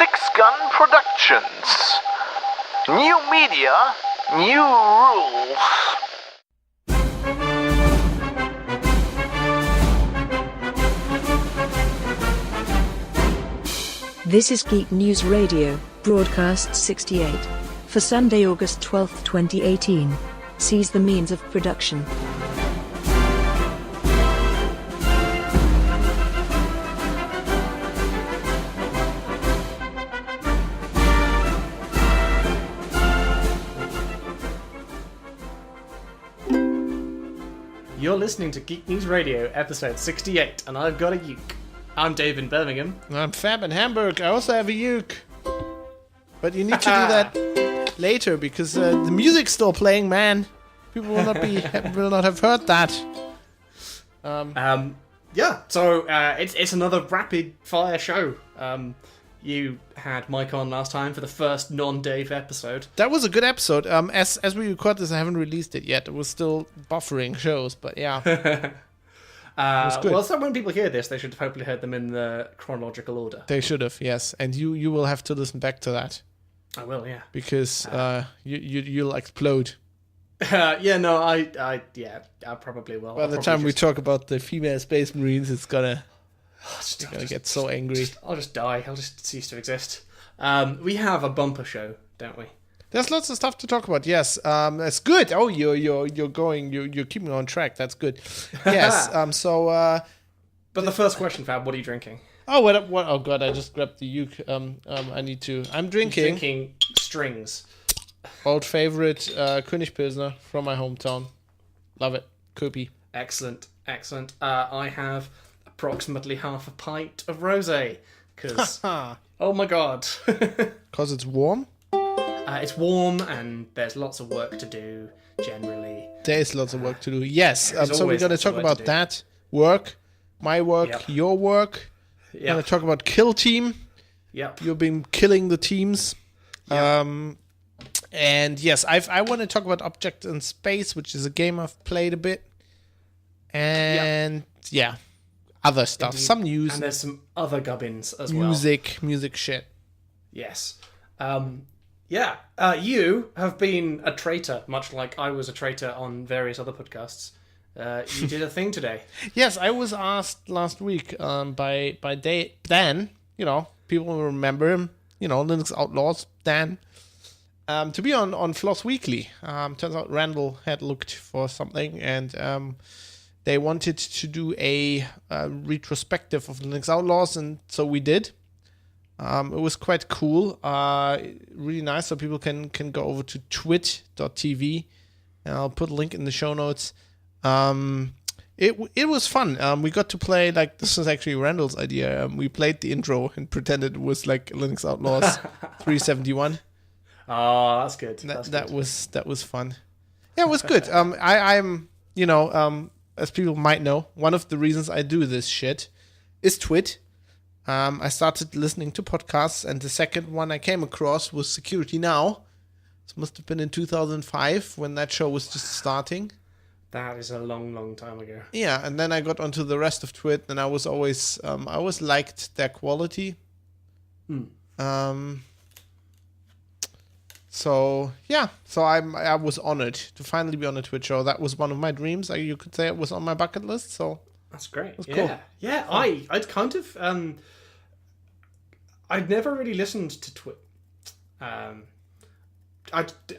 Six Gun Productions. New media, new rules. This is Geek News Radio, broadcast 68. For Sunday, August 12, 2018. Seize the means of production. You're listening to Geek News Radio, episode 68, and I've got a uke. I'm Dave in Birmingham. I'm Fab in Hamburg. I also have a uke. But you need to do that later because the music's still playing, man. People will not have heard that. So it's another rapid fire show. You had Mike on last time for the first non-Dave episode. That was a good episode. As we record this, I haven't released it yet. It was still buffering shows, but yeah. It was good. Well, so when people hear this, they should have hopefully heard them in the chronological order. They should have, yes. And you will have to listen back to that. I will, yeah. Because you'll explode. I probably will. By the time we talk about the female space marines, it's gonna get so angry. I'll just die. I'll just cease to exist. We have a bumper show, don't we? There's lots of stuff to talk about. Yes, that's good. Oh, you're keeping on track. That's good. Yes. But the first question, Fab, what are you drinking? Oh, what? Oh God, I just grabbed the uke. I need to. I'm drinking strings. Old favorite König Pilsner from my hometown. Love it. Kopi. Excellent. I have approximately half a pint of rosé because oh my God, because it's warm. It's warm and there's lots of work to do. Generally, there is lots of work to do. Yes. So we're gonna talk about that work, my work, your work. We're gonna talk about Kill Team. Yep. You've been killing the teams. Yep. And yes, I want to talk about Object in Space, which is a game I've played a bit. And other stuff. Indeed. Some news. And there's some other gubbins as Music shit. Yes. You have been a traitor, much like I was a traitor on various other podcasts. You did a thing today. Yes, I was asked last week by Dan, people will remember him, Linux Outlaws, Dan, to be on Floss Weekly. Turns out Randall had looked for something and they wanted to do a retrospective of Linux Outlaws, and so we did. It was quite cool, really nice, so people can go over to twit.tv, and I'll put a link in the show notes. It was fun. We got to play, this was actually Randall's idea. We played the intro and pretended it was like Linux Outlaws 371. Oh, that's good. That was fun. Yeah, it was good. I'm as people might know, one of the reasons I do this shit is Twit. I started listening to podcasts, and the second one I came across was Security Now. This must have been in 2005 when that show was just starting. That is a long, long time ago. Yeah, and then I got onto the rest of Twit, and I always liked their quality. So I was honored to finally be on a Twitch show. That was one of my dreams. You could say it was on my bucket list. So that's great. That's cool. Yeah. I'd kind of I'd never really listened to Twit. I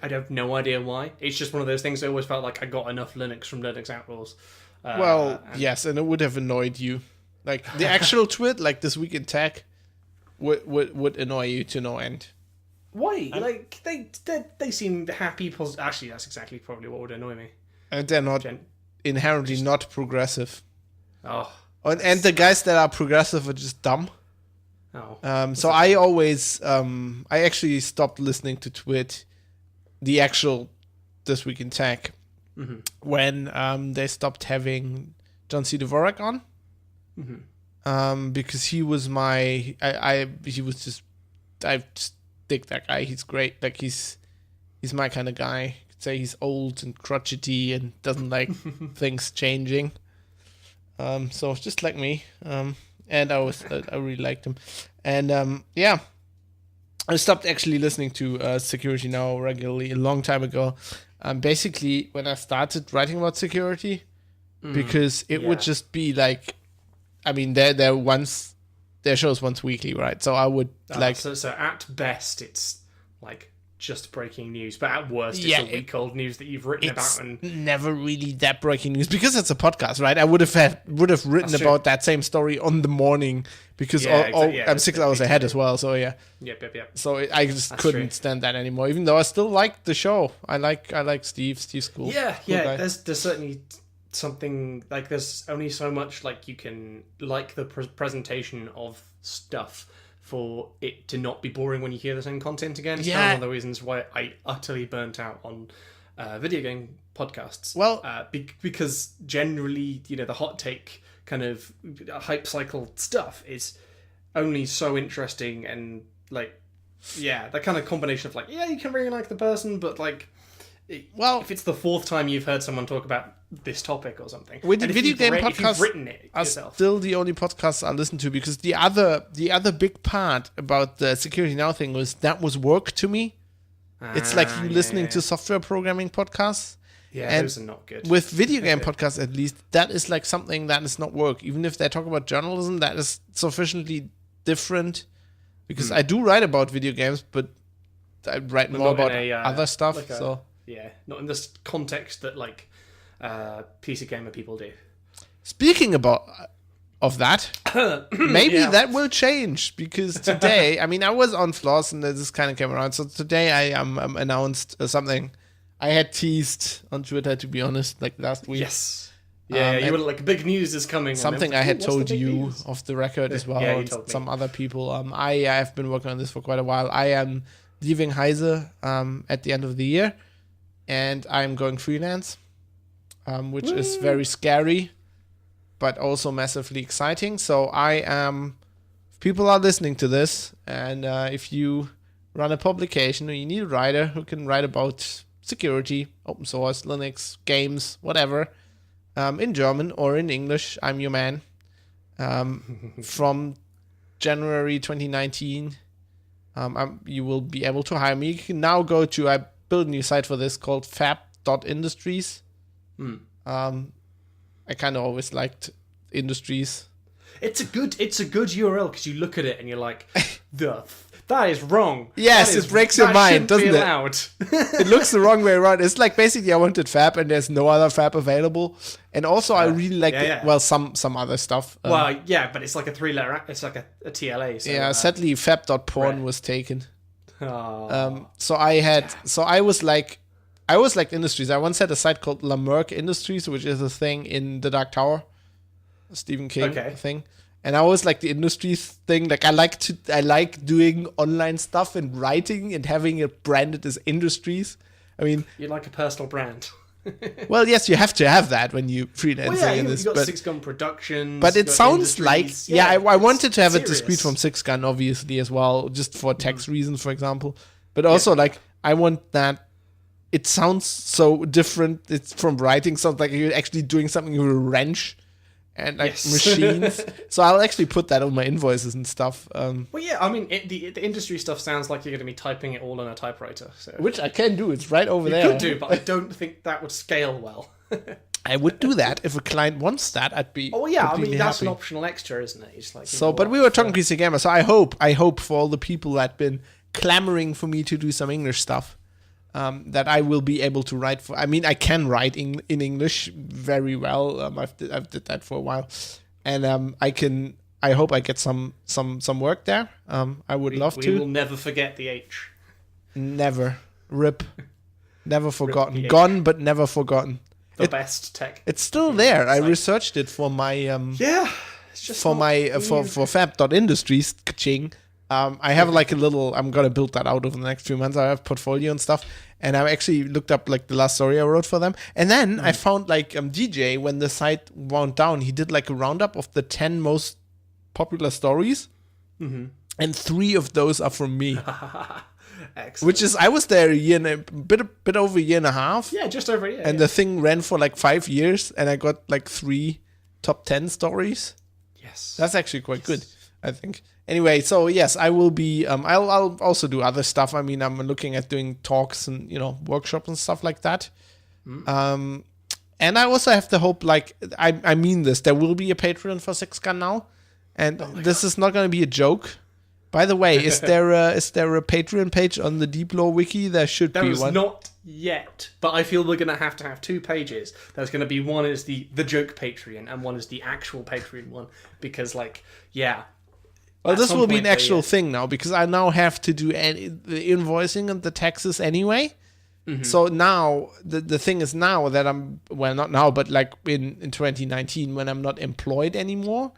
have no idea why. It's just one of those things. I always felt like I got enough Linux from Linux Outlaws. Yes, and it would have annoyed you. Like the actual Twit, like This Week in Tech, would annoy you to no end. Why? They seem happy. Actually, that's exactly probably what would annoy me. And they're not inherently not progressive. Oh. And the guys that are progressive are just dumb. Oh. So I always I actually stopped listening to Twit, the actual This Week in Tech, when they stopped having John C. Dvorak on. Because he was I just dig that guy. He's great. Like he's my kind of guy. You could say he's old and crotchety and doesn't like things changing. So just like me. And I really liked him. And I stopped actually listening to Security Now regularly a long time ago. Basically, when I started writing about security, because it would just be like, I mean, their shows once weekly, right? So I would So at best, it's like just breaking news, but at worst, it's a week-old news that you've written about. And never really that breaking news because it's a podcast, right? I would have written about that same story on the morning because I'm 6 hours ahead as well. So yeah. Yep. So I just couldn't stand that anymore. Even though I still like the show, I like Steve. Steve's cool. Yeah. Cool guy. There's certainly something like there's only so much like you can like the presentation of stuff for it to not be boring when you hear the same content again. It's kind of one of the reasons why I utterly burnt out on video game podcasts. Well, because generally, the hot take kind of hype cycle stuff is only so interesting and like, that kind of combination of like, you can really like the person, but like, if it's the fourth time you've heard someone talk about this topic or something, with the video game podcasts, if you've written it yourself, still the only podcasts I listen to because the other big part about the Security Now thing was work to me. It's like you listening to software programming podcasts. Yeah, and those are not good. With video game podcasts, at least, that is like something that is not work. Even if they talk about journalism, that is sufficiently different. Because I do write about video games, but I write more about other stuff. Not in this context that like PC gamer people do. Speaking of that, maybe that will change because today, I mean, I was on Floss and this kind of came around. So today I announced something I had teased on Twitter, to be honest, like last week. Yes. Yeah, you were like, big news is coming. Something I had told you off the record as well. Yeah, you told me. Some other people. I have been working on this for quite a while. I am leaving Heise at the end of the year, and I'm going freelance, which is very scary, but also massively exciting. So if people are listening to this, and if you run a publication or you need a writer who can write about security, open source, Linux, games, whatever, in German or in English, I'm your man. From January 2019, you will be able to hire me. You can now go to, I built a new site for this called fab.industries. I kind of always liked industries. It's a good URL because you look at it and you're like, that is wrong. Yes, it breaks your mind, doesn't it? It looks the wrong way around. It's like basically I wanted fab and there's no other fab available. And also I really like some other stuff. But it's like a 3-letter, it's like a TLA. So, sadly fab.porn was taken. So I was like industries. I once had a site called Lamerck Industries, which is a thing in the Dark Tower, Stephen King thing. And I was like the industries thing. Like I like doing online stuff and writing and having it branded as industries. I mean, you like a personal brand. Well, yes, you have to have that when you freelance in this. You've got Six Gun Productions. But it sounds like I wanted to have serious. it discrete from Six Gun, obviously, as well, just for tax reasons, for example. But also, like, I want that. It sounds so different. It's from writing. Sounds like you're actually doing something with a wrench and like machines. So I'll actually put that on my invoices and stuff. I mean, the industry stuff sounds like you're going to be typing it all on a typewriter. So. Which I can do. It's right over there. You could do, but I don't think that would scale well. I would do that if a client wants that. I'd be. Oh yeah, I mean that's happy. an optional extra, isn't it? It's like, but we were talking PC Gamer, so I hope for all the people that've been clamoring for me to do some English stuff, that I will be able to write for. I mean, I can write in English very well. I've did that for a while, and I hope I get some work there. I would love to. We will never forget the H. Never. Rip. Never forgotten. Rip Gone, but never forgotten. The best tech. It's still there. I researched it for my It's just for my for fab.industries. Ka-ching. I have like a little. I'm gonna build that out over the next few months. I have portfolio and stuff, and I actually looked up like the last story I wrote for them, and then I found like DJ when the site wound down. He did like a roundup of the 10 most popular stories, and 3 of those are from me. Excellent. Which is, I was there a bit over a year and a half. Yeah, just over a year. And the thing ran for like 5 years, and I got like 3 top 10 stories. Yes, that's actually quite good, I think. Anyway, so yes, I will be. I'll also do other stuff. I mean, I'm looking at doing talks and workshops and stuff like that. And I also have the hope, like I mean this. There will be a Patreon for Six Gun now, and this is not going to be a joke. By the way, is there a Patreon page on the Deep Lore Wiki? There should be one. There is not yet, but I feel we're going to have 2 pages. There's going to be one is the joke Patreon, and one is the actual Patreon one, because Well, this will be an actual thing now, because I now have to do the invoicing and the taxes anyway. Mm-hmm. So now, the thing is now that not now, but like in 2019, when I'm not employed anymore,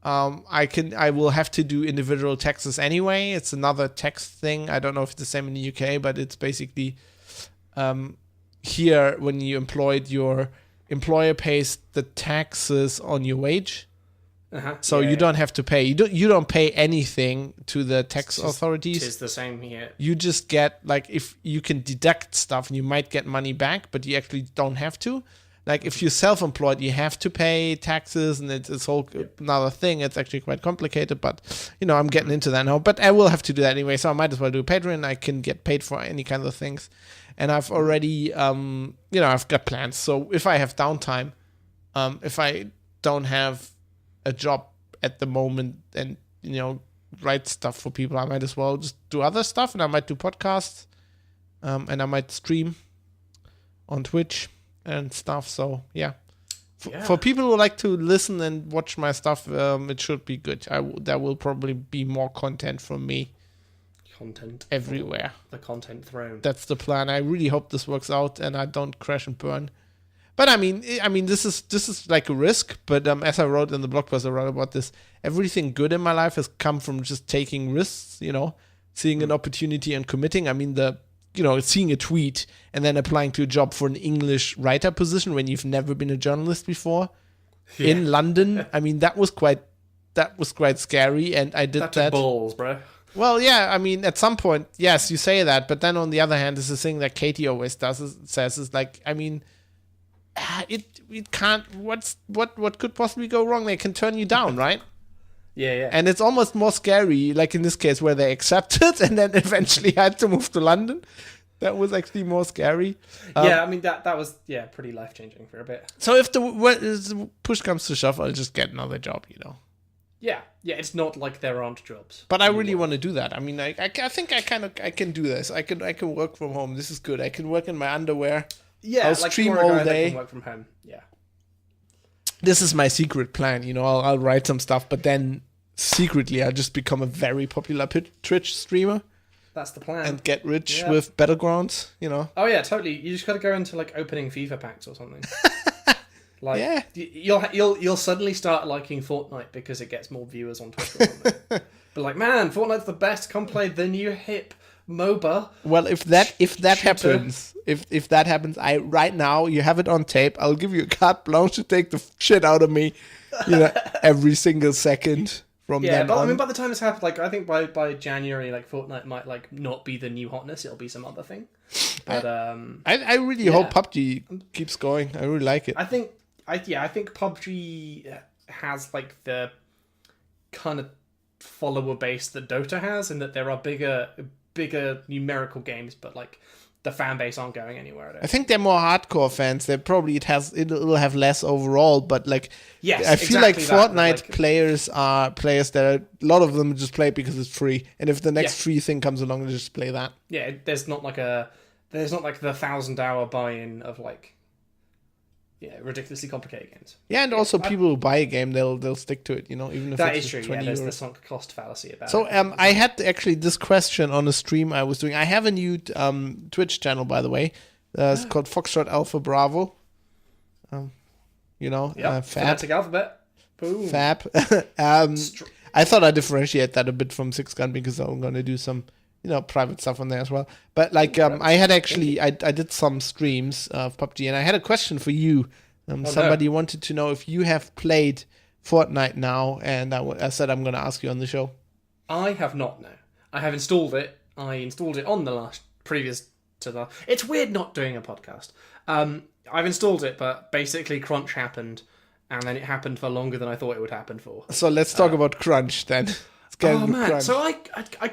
I will have to do individual taxes anyway. It's another tax thing. I don't know if it's the same in the UK, but it's basically here, when you're employed, your employer pays the taxes on your wage. So you don't have to pay. You don't pay anything to the tax authorities. It's the same here. You just get, like, if you can deduct stuff and you might get money back, but you actually don't have to. Like, if you're self-employed, you have to pay taxes, and it's whole another thing. It's actually quite complicated, but I'm getting into that now. But I will have to do that anyway, so I might as well do a Patreon. I can get paid for any kind of things, and I've already I've got plans. So if I have downtime, if I don't have a job at the moment and write stuff for people, I might as well just do other stuff, and I might do podcasts, and I might stream on Twitch and stuff. So for people who like to listen and watch my stuff, it should be good. There will probably be more content from me everywhere. The content throne. That's the plan. I really hope this works out and I don't crash and burn. But I mean, this is like a risk. But as I wrote in the blog post I wrote about this, everything good in my life has come from just taking risks. Seeing an opportunity and committing. I mean, seeing a tweet and then applying to a job for an English writer position when you've never been a journalist before in London. I mean, that was quite scary, and I did that. Balls, bro. Well, yeah, I mean, at some point, yes, you say that, but then on the other hand, it's the thing that Katie always says is like, I mean, it can't. What could possibly go wrong? They can turn you down, right? Yeah. And it's almost more scary, like in this case, where they accepted and then eventually had to move to London. That was actually more scary. I mean, that was pretty life changing for a bit. So if the push comes to shove, I'll just get another job, Yeah, it's not like there aren't jobs. But I really want to do that. I mean, I think I can do this. I can work from home. This is good. I can work in my underwear. Yeah, I'll stream all day. I can work from home. Yeah. This is my secret plan. I'll write some stuff, but then secretly I'll just become a very popular Twitch streamer. That's the plan. And get rich with Battlegrounds. Oh yeah, totally. You just got to go into like opening FIFA packs or something. You'll suddenly start liking Fortnite because it gets more viewers on Twitter or something. But like, man, Fortnite's the best. Come play the new hip MOBA. Well, if that happens, if that happens, right now you have it on tape. I'll give you a carte blanche to take the shit out of me, every single second from then on. I mean, by the time this happens, like I think by January, like Fortnite might like not be the new hotness. It'll be some other thing. But I really hope PUBG keeps going. I really like it. I think PUBG has like the kind of follower base that Dota has, and that there are bigger numerical games, but like the fan base aren't going anywhere. I think they're more hardcore fans. They probably it'll have less overall, but like I feel like Fortnite players are players that a lot of them just play because it's free, and if the next free thing comes along, they just play that. Yeah, there's not like the 1,000-hour buy-in of like ridiculously complicated games. Yeah, and also people who buy a game, they'll stick to it, even if that it's is true. 20 There's euros. the sunk cost fallacy about it. So I had actually this question on a stream I was doing. I have a new Twitch channel, by the way. It's called Foxtrot Alpha Bravo. Fab. Phonetic alphabet. Boom. Fab. I thought I'd differentiate that a bit from Six Gun because I'm going to do some private stuff on there as well. But like, I had actually, I did some streams of PUBG, and I had a question for you. Somebody wanted to know if you have played Fortnite now, and I said I'm going to ask you on the show. I have not, no. I have installed it. I installed it on the previous to the... It's weird not doing a podcast. I've installed it, but basically crunch happened, and then it happened for longer than I thought it would happen for. So let's talk about crunch then. Oh man, so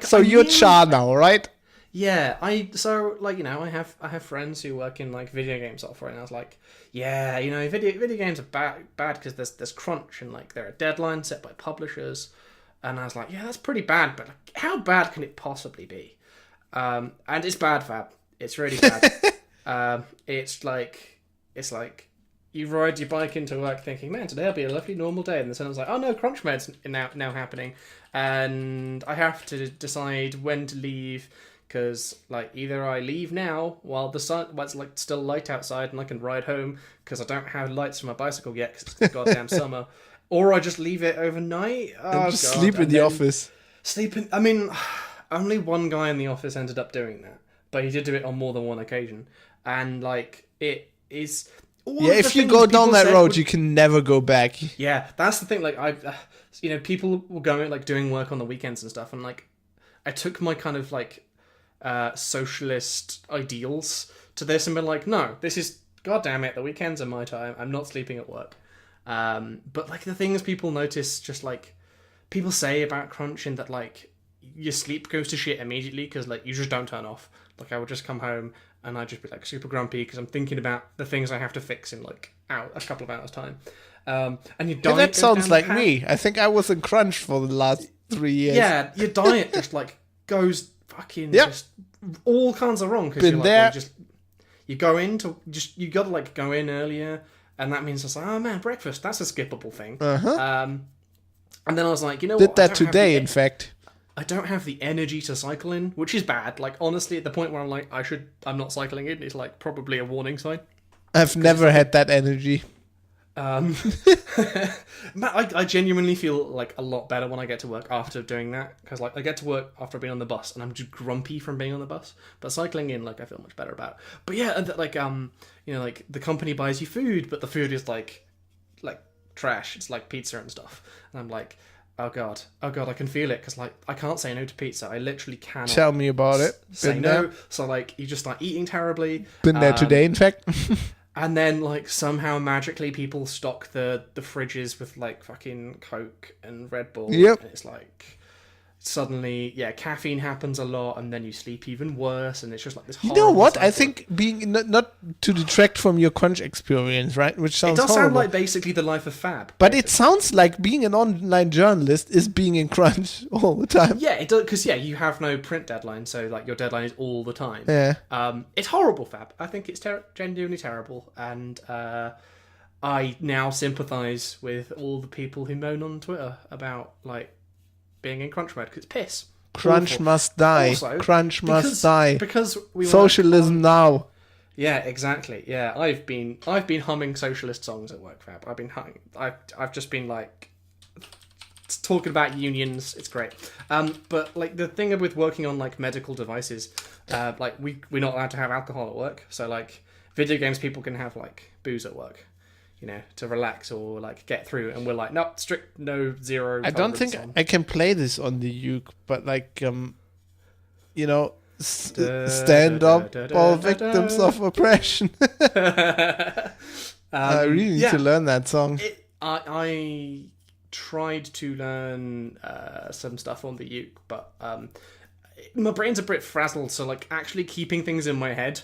So you're Char now, right? Yeah, I have friends who work in like video game software, and I was like, yeah, video games are bad because there's crunch and like there are deadlines set by publishers, and I was like, yeah, that's pretty bad, but like, how bad can it possibly be? And it's bad, Fab. It's really bad. It's like you ride your bike into work thinking, man, today'll be a lovely normal day, and then someone's like, oh no, crunch mode's now happening, and I have to decide when to leave. Because like either I leave now while it's like still light outside and I can ride home because I don't have lights for my bicycle yet because it's the goddamn summer, or I just leave it overnight. And just sleep in the office. I mean, only one guy in the office ended up doing that, but he did do it on more than one occasion, and like it is. Yeah, if you go down that road, you can never go back. Yeah, that's the thing. Like people were going like doing work on the weekends and stuff, and like I took my kind of like socialist ideals to this and been like, no, this is, goddamn it, the weekends are my time, I'm not sleeping at work. But like the things people notice, just like people say about crunching, that like your sleep goes to shit immediately because like you just don't turn off. Like I would just come home and I'd just be like super grumpy because I'm thinking about the things I have to fix in like a couple of hours time. And your diet that sounds like me. I think I was in crunch for the last 3 years. Yeah, your diet just like goes fucking just all kinds of wrong because you go gotta like go in earlier, and that means it's like, oh man, breakfast, that's a skippable thing. And then I was like, did that today, in fact. I don't have the energy to cycle in, which is bad. Like honestly, at the point where I'm like, I'm not cycling in, is like probably a warning sign. I've never had that energy. I genuinely feel like a lot better when I get to work after doing that, because like I get to work after being on the bus and I'm just grumpy from being on the bus, but cycling in, like I feel much better about it. But yeah, like like the company buys you food, but the food is like trash. It's like pizza and stuff, and I'm like, oh god, I can feel it, because like I can't say no to pizza. I literally cannot. Tell me about it. Say no. So like you just start eating terribly. Been there today, in fact. And then, like, somehow magically people stock the fridges with, like, fucking Coke and Red Bull. Yep. And it's like, suddenly, caffeine happens a lot, and then you sleep even worse, and it's just like this horrible. You know what? cycle. I think being, not to detract from your crunch experience, right? Which sounds It does horrible. sound like basically the life of Fab. But it sounds like being an online journalist is being in crunch all the time. Yeah, it does, because, you have no print deadline, so, like, your deadline is all the time. Yeah. It's horrible, Fab. I think it's genuinely terrible, and I now sympathise with all the people who moan on Twitter about, like, being in crunch mode, because it's piss. Crunch Awful. must die. Also, Crunch must die. Because we Socialism now. Yeah, exactly. Yeah, I've been humming socialist songs at work, Fab. I've just been like talking about unions. It's great. But like the thing with working on like medical devices, like we're not allowed to have alcohol at work. So like video games, people can have like booze at work, to relax or like get through, and we're like, nope, strict, no, zero. I don't think I can play this on the uke, but like, stand up, all victims of oppression. I really need to learn that song. I tried to learn some stuff on the uke, but my brain's a bit frazzled, so like actually keeping things in my head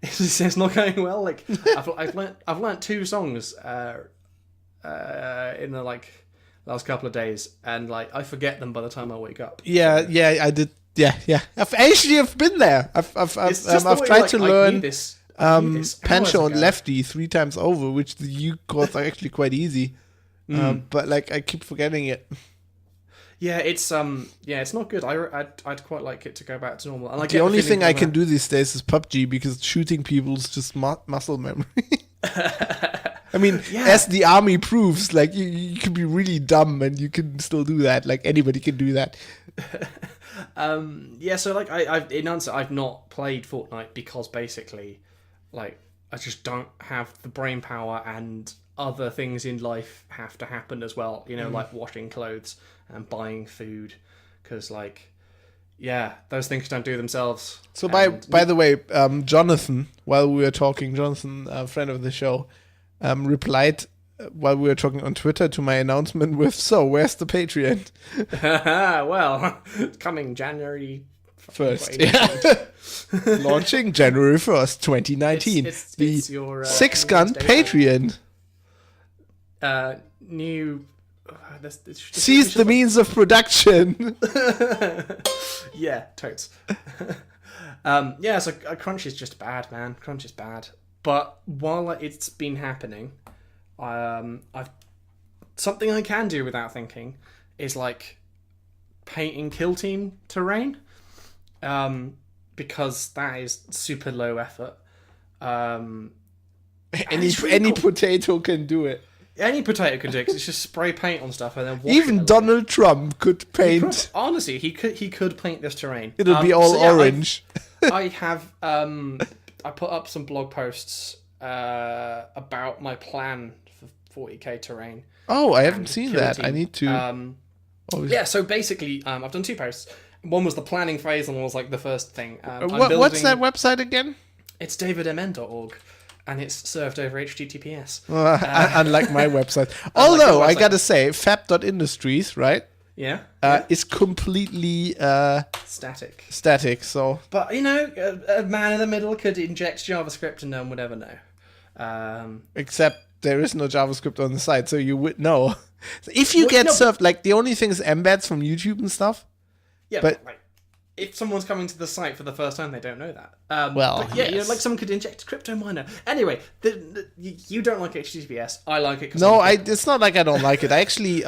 it's not going well. Like I've learned 2 songs in the like last couple of days, and like I forget them by the time I wake up. Yeah, I did. Yeah. I've been there. I've tried to learn Pancho and Lefty 3 times over, which the uke chords are actually quite easy. But like I keep forgetting it. Yeah, it's not good. I'd quite like it to go back to normal. And the only thing I can do these days is PUBG, because shooting people is just muscle memory. I mean, as the army proves, like you can be really dumb and you can still do that. Like anybody can do that. So like I've not played Fortnite because basically, like I just don't have the brain power, and other things in life have to happen as well. Like washing clothes and buying food, because like those things don't do themselves. So by the way, Jonathan, while we were talking, Jonathan, a friend of the show, replied while we were talking on Twitter to my announcement with, so where's the Patreon? Well, coming January 1st. Yeah. Launching January 1st, 2019. It's the your, Six Gun Patreon. New... Seize the means of production. Yeah, totes. So Crunch is just bad, man. Crunch is bad. But while it's been happening, I've something I can do without thinking is like painting Kill Team terrain, because that is super low effort. Any potato can do it. Any potato can do it, 'cause it's just spray paint on stuff and then wash Even it Donald Trump could paint. Honestly, he could paint this terrain. It'll be all orange. I have I put up some blog posts about my plan for 40k terrain. Oh, I haven't seen Kill that. Team. I need to. Yeah, so basically, I've done 2 posts. One was the planning phase, and one was like the first thing. What's that website again? It's davidmn.org, and it's served over HTTPS. Unlike my website. Although, I gotta say, fab.industries, right? Yeah. Is completely static. So, but a man in the middle could inject JavaScript, and no one would ever know. Except there is no JavaScript on the site, so you would know. If you served, like, the only thing is embeds from YouTube and stuff. Yeah, but like, if someone's coming to the site for the first time, they don't know that. Yes. Like someone could inject a crypto miner. Anyway, you don't like HTTPS. I like it. It's not like I don't like it. I actually,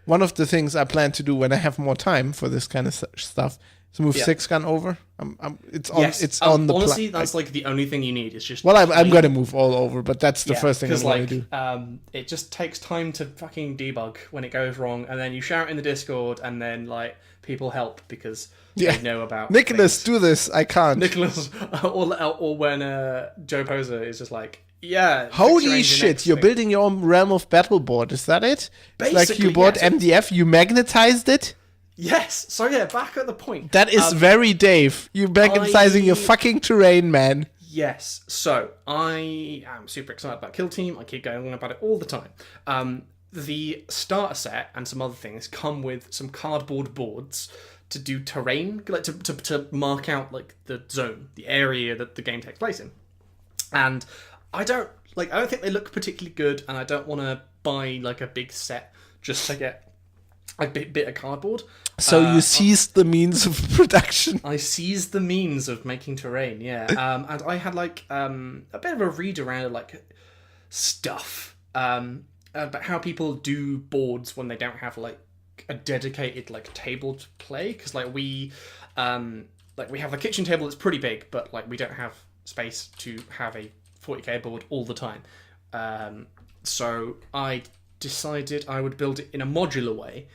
one of the things I plan to do when I have more time for this kind of stuff is move Six Gun over. It's on the honestly, that's like the only thing you need. It's just I'm going to move all over, but that's the first thing I'm going to do. It just takes time to fucking debug when it goes wrong, and then you shout in the Discord, and then like people help because they know about Nicholas. things. Do this. I can't. Nicholas, or when Joe Poser is just like, yeah. Holy shit! You're building your own Realm of Battle board. Is that it? Basically, it's like you bought MDF, you magnetized it. Yes. So yeah, back at the point. That is very Dave. You're magnetizing your fucking terrain, man. Yes. So I am super excited about Kill Team. I keep going on about it all the time. The starter set and some other things come with some cardboard boards to do terrain, like to mark out like the zone, the area that the game takes place in. And I don't think they look particularly good, and I don't want to buy like a big set just to get a bit of cardboard. So you seized the means of production. I seized the means of making terrain, yeah. And I had like a bit of a read around like stuff about how people do boards when they don't have like a dedicated like table to play, because like we have a kitchen table that's pretty big, but like we don't have space to have a 40k board all the time. So I decided I would build it in a modular way,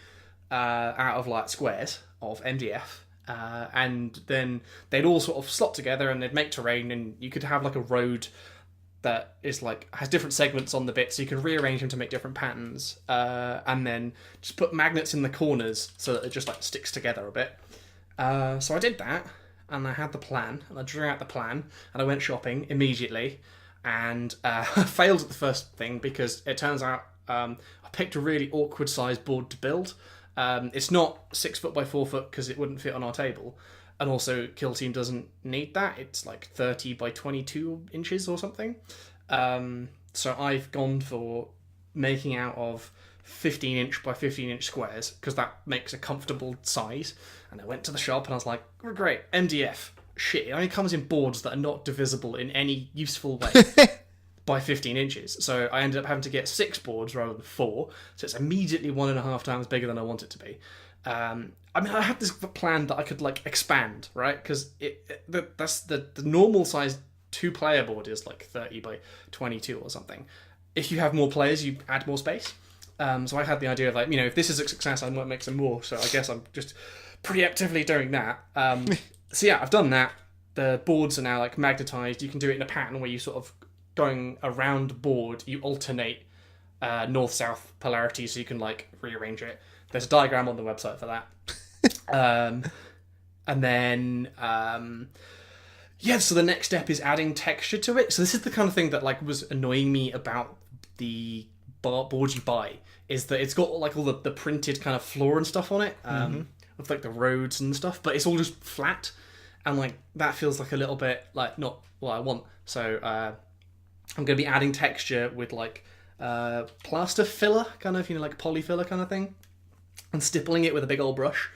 out of like squares of MDF, and then they'd all sort of slot together and they'd make terrain, and you could have like a road that is like has different segments on the bit, so you can rearrange them to make different patterns, and then just put magnets in the corners so that it just like sticks together a bit. So I did that, and I had the plan, and I drew out the plan, and I went shopping immediately, and I failed at the first thing because it turns out I picked a really awkward sized board to build. It's not 6 foot by 4 foot because it wouldn't fit on our table. And also, Kill Team doesn't need that. It's like 30 by 22 inches or something. So I've gone for making out of 15-inch by 15-inch squares because that makes a comfortable size. And I went to the shop and I was like, oh, great, MDF. Shit, it only comes in boards that are not divisible in any useful way by 15 inches. So I ended up having to get 6 boards rather than 4. So it's immediately 1.5 times bigger than I want it to be. I had this plan that I could like expand, right? Because that's the normal size 2-player board is like 30 by 22 or something. If you have more players, you add more space. So I had the idea of like, if this is a success, I might make some more. So I guess I'm just preemptively doing that. So yeah, I've done that. The boards are now like magnetized. You can do it in a pattern where you sort of going around the board, you alternate north-south polarity, so you can like rearrange it. There's a diagram on the website for that. And then so the next step is adding texture to it. So this is the kind of thing that like was annoying me about the board you buy is that it's got like all the printed kind of floor and stuff on it, with like the roads and stuff, but it's all just flat, and like that feels like a little bit like not what I want. So I'm going to be adding texture with like plaster filler, kind of, like poly filler kind of thing, and stippling it with a big old brush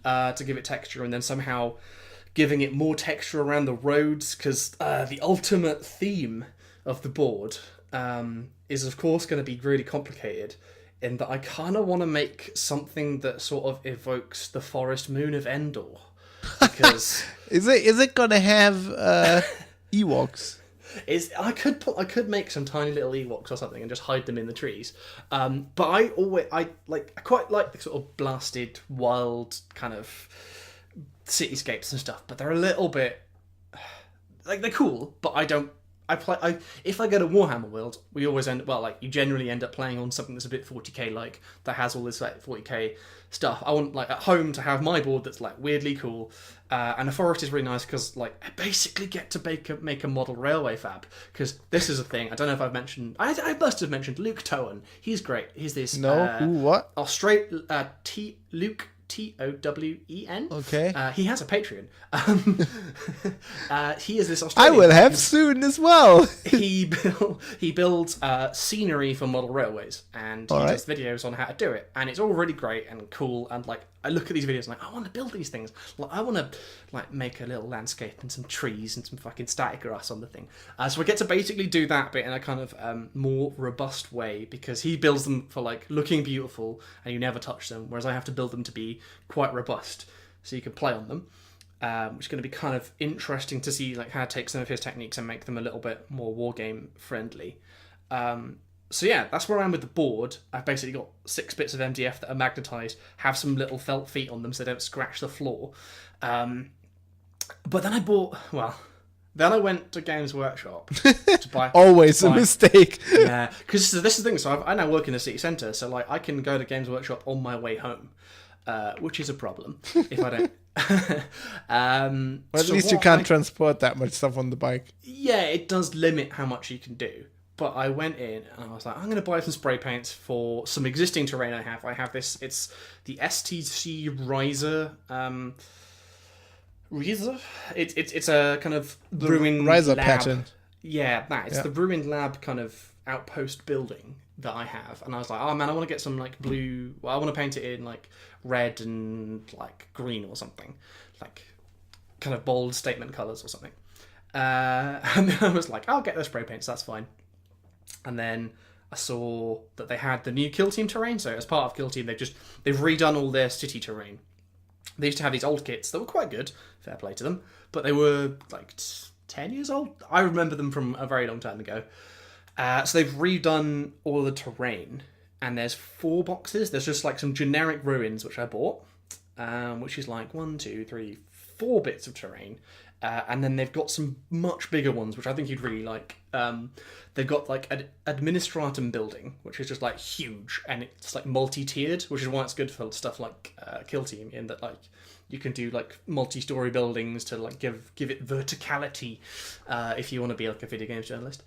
to give it texture, and then somehow giving it more texture around the roads, because the ultimate theme of the board is of course going to be really complicated, in that I kind of want to make something that sort of evokes the forest moon of Endor, because is it gonna have Ewoks? I could make some tiny little Ewoks or something and just hide them in the trees, but I quite like the sort of blasted wild kind of cityscapes and stuff, but they're a little bit like, they're cool, but if I go to Warhammer World, we always you generally end up playing on something that's a bit 40k like, that has all this like 40k stuff. I want like at home to have my board that's like weirdly cool, and the forest is really nice because like I basically get to make a model railway fab, because this is a thing. I don't know if I've mentioned. I must have mentioned Luke Towan. He's great. He's this what? Luke Towen. Okay. He has a Patreon. He is this Australian. I will have soon as well. he builds scenery for model railways, and he does videos on how to do it, and it's all really great and cool. And like, I look at these videos and like, I want to build these things. Like, I want to like make a little landscape and some trees and some fucking static grass on the thing. So I get to basically do that bit in a kind of more robust way, because he builds them for like looking beautiful and you never touch them, whereas I have to build them to be quite robust so you can play on them, which is going to be kind of interesting to see like how to take some of his techniques and make them a little bit more wargame friendly. So yeah, that's where I am with the board. I've basically got 6 bits of MDF that are magnetized, have some little felt feet on them so they don't scratch the floor. But then I went to Games Workshop to buy. Always a mistake. Yeah, because this is the thing. So I now work in the city centre, so like I can go to Games Workshop on my way home, which is a problem if I don't. Well, at least you can't transport that much stuff on the bike. Yeah, it does limit how much you can do. But I went in and I was like, I'm going to buy some spray paints for some existing terrain I have. I have this, it's the STC Riser. Riser? It's a kind of ruined Riser lab pattern. Yeah, it's the ruined lab kind of outpost building that I have. And I was like, oh man, I want to get some like blue, well, I want to paint it in like red and like green or something. Like kind of bold statement colours or something. And then I was like, I'll get those spray paints, that's fine. And then I saw that they had the new Kill Team terrain. So as part of Kill Team, they've redone all their city terrain. They used to have these old kits that were quite good, fair play to them, but they were like 10 years old. I remember them from a very long time ago. So they've redone all the terrain, and there's 4 boxes. There's just like some generic ruins, which I bought, which is like 1, 2, 3, 4 bits of terrain. And then they've got some much bigger ones, which I think you'd really like. They've got like an administratum building, which is just like huge, and it's like multi-tiered, which is why it's good for stuff like Kill Team, in that like you can do like multi-story buildings to like give it verticality, if you want to be like a video games journalist.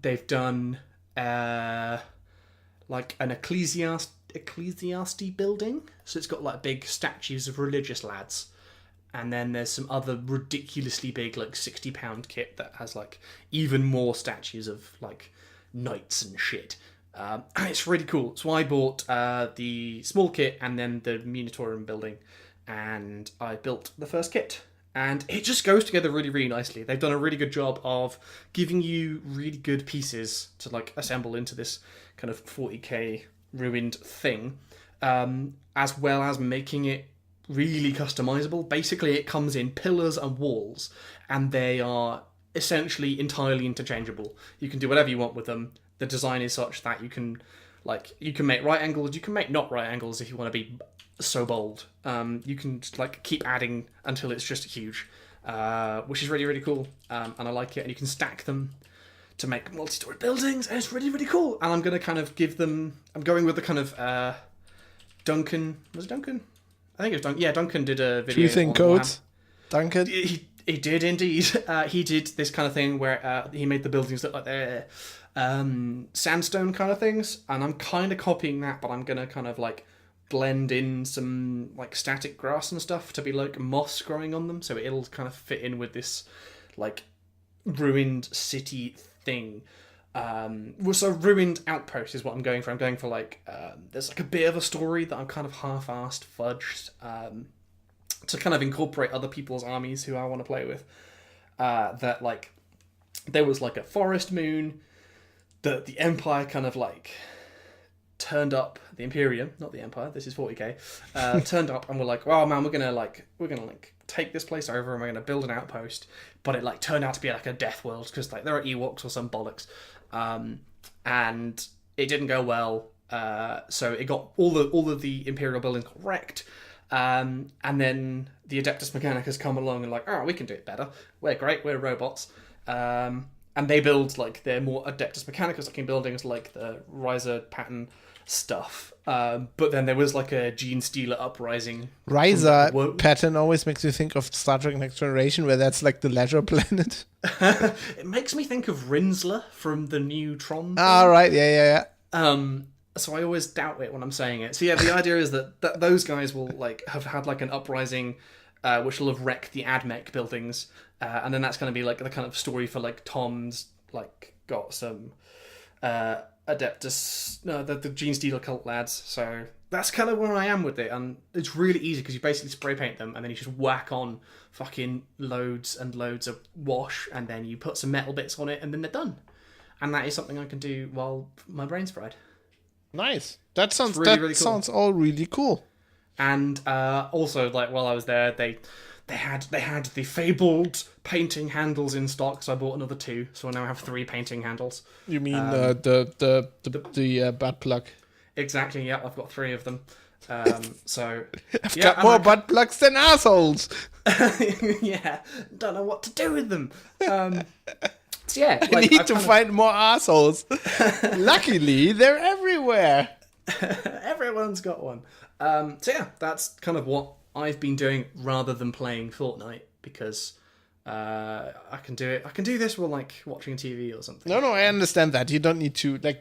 They've done like an ecclesiasty building, so it's got like big statues of religious lads. And then there's some other ridiculously big, like, 60-pound kit that has, like, even more statues of, like, knights and shit. And it's really cool. So I bought the small kit and then the Munitorium building. And I built the first kit. And it just goes together really, really nicely. They've done a really good job of giving you really good pieces to, like, assemble into this kind of 40k ruined thing. As well as making it really customizable. Basically, it comes in pillars and walls, and they are essentially entirely interchangeable. You can do whatever you want with them. The design is such that you can make right angles, you can make not right angles if you want to be so bold. You can like keep adding until it's just huge, which is really, really cool. And I like it. And you can stack them to make multi-story buildings, and it's really, really cool. And I'm going to kind of give them, I'm going with the kind of Duncan, was it Duncan? I think it was Duncan. Yeah, Duncan did a video. Truth in codes. Duncan? He did indeed. He did this kind of thing where he made the buildings look like they're sandstone kind of things, and I'm kind of copying that, but I'm gonna kind of like blend in some like static grass and stuff to be like moss growing on them, so it'll kind of fit in with this like ruined city thing. So ruined outpost is what I'm going for. I'm going for like there's like a bit of a story that I'm kind of half-assed fudged to kind of incorporate other people's armies who I want to play with. That like there was like a forest moon that the Empire kind of like turned up, the Imperium, not the Empire, this is 40k, turned up and were like, oh man, we're gonna take this place over and we're gonna build an outpost, but it like turned out to be like a death world because like there are Ewoks or some bollocks, and it didn't go well, so it got all of the Imperial buildings got wrecked, and then the Adeptus Mechanicus come along and like, oh, we can do it better, we're great, we're robots, and they build like their more Adeptus Mechanicus looking buildings like the Riser pattern stuff. But then there was like a Gene Stealer uprising. Riser pattern always makes you think of Star Trek Next Generation, where that's like the leisure planet. It makes me think of Rinsler from the new Tron. Ah, right, yeah. So I always doubt it when I'm saying it. So yeah, the idea is that those guys will like have had like an uprising, which will have wrecked the AdMech buildings, and then that's going to be like the kind of story for like Tom's like got some Adeptus, the Gene Stealer cult lads. So that's kind of where I am with it, and it's really easy because you basically spray paint them and then you just whack on fucking loads and loads of wash, and then you put some metal bits on it, and then they're done. And that is something I can do while my brain's fried. Nice. That sounds really, really cool. Sounds all really cool. And also, like while I was there, they had the fabled painting handles in stock, so I bought another 2. So I now have 3 painting handles. You mean the butt plug? Exactly. Yeah, I've got 3 of them. So I've got more butt plugs than assholes. Yeah, don't know what to do with them. So yeah, I need to find more assholes. Luckily, they're everywhere. Everyone's got one. So yeah, that's kind of what I've been doing rather than playing Fortnite, because I can do it. I can do this while like watching TV or something. No, I understand that. You don't need to I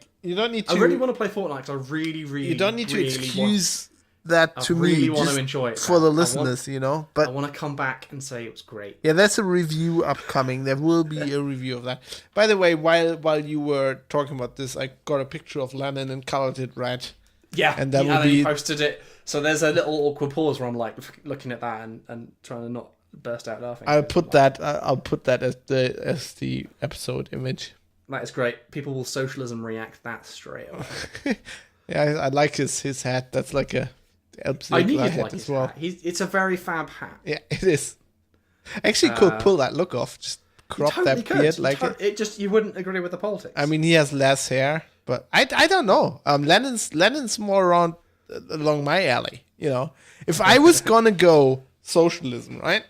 really want to play Fortnite because I really. You don't need to excuse that to me. I really want to enjoy it for the listeners, But I want to come back and say it was great. Yeah, that's a review upcoming. There will be a review of that. By the way, while you were talking about this, I got a picture of Lennon and colored it red. Yeah, and that will be posted it. So there's a little awkward pause where I'm like looking at that and trying to not burst out laughing. I'll put that as the episode image. That is great. People will socialism react that straight away. Yeah, I like his hat. That's like a I knew you'd hat like as his well. hat. It's a very fab hat. Yeah, it is. Actually, could pull that look off. Just crop totally that beard like it. Just you wouldn't agree with the politics. I mean, he has less hair, but I don't know. Lennon's more around along my alley. If I was gonna go socialism, right?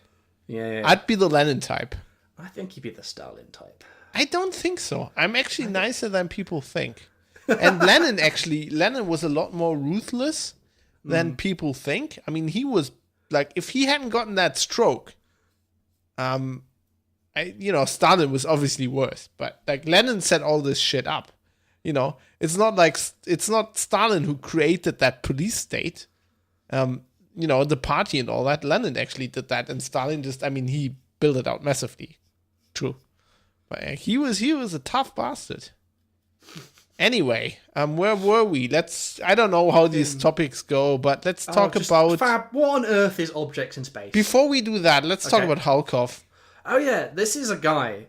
Yeah. I'd be the Lenin type. I think you'd be the Stalin type. I don't think so. I'm actually nicer than people think. And Lenin was a lot more ruthless than people think. I mean, he was like, if he hadn't gotten that stroke, Stalin was obviously worse. But like Lenin set all this shit up. It's not Stalin who created that police state. The party and all that. Lenin actually did that, and Stalin he built it out massively. True. But he was a tough bastard. Anyway, where were we? I don't know how these topics go, but let's talk about... Fab, what on earth is objects in space? Before we do that, let's talk about Hulkov. Oh yeah, this is a guy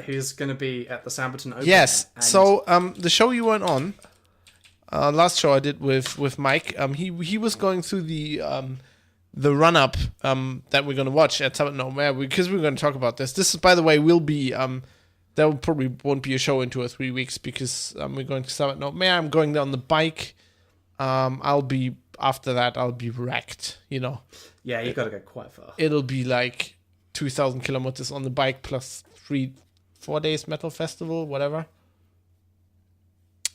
who's going to be at the Samberton Open. Yes, so the show you weren't on, last show I did with Mike, he was going through the run-up that we're going to watch at Summit Nowhere, because we're going to talk about this. This is, by the way, will be... There probably won't be a show in 2 or 3 weeks because we're going to Summit Nowhere. I'm going there on the bike. After that, I'll be wrecked, Yeah, you got to go quite far. It'll be like 2,000 kilometers on the bike plus 3-4 days metal festival, whatever.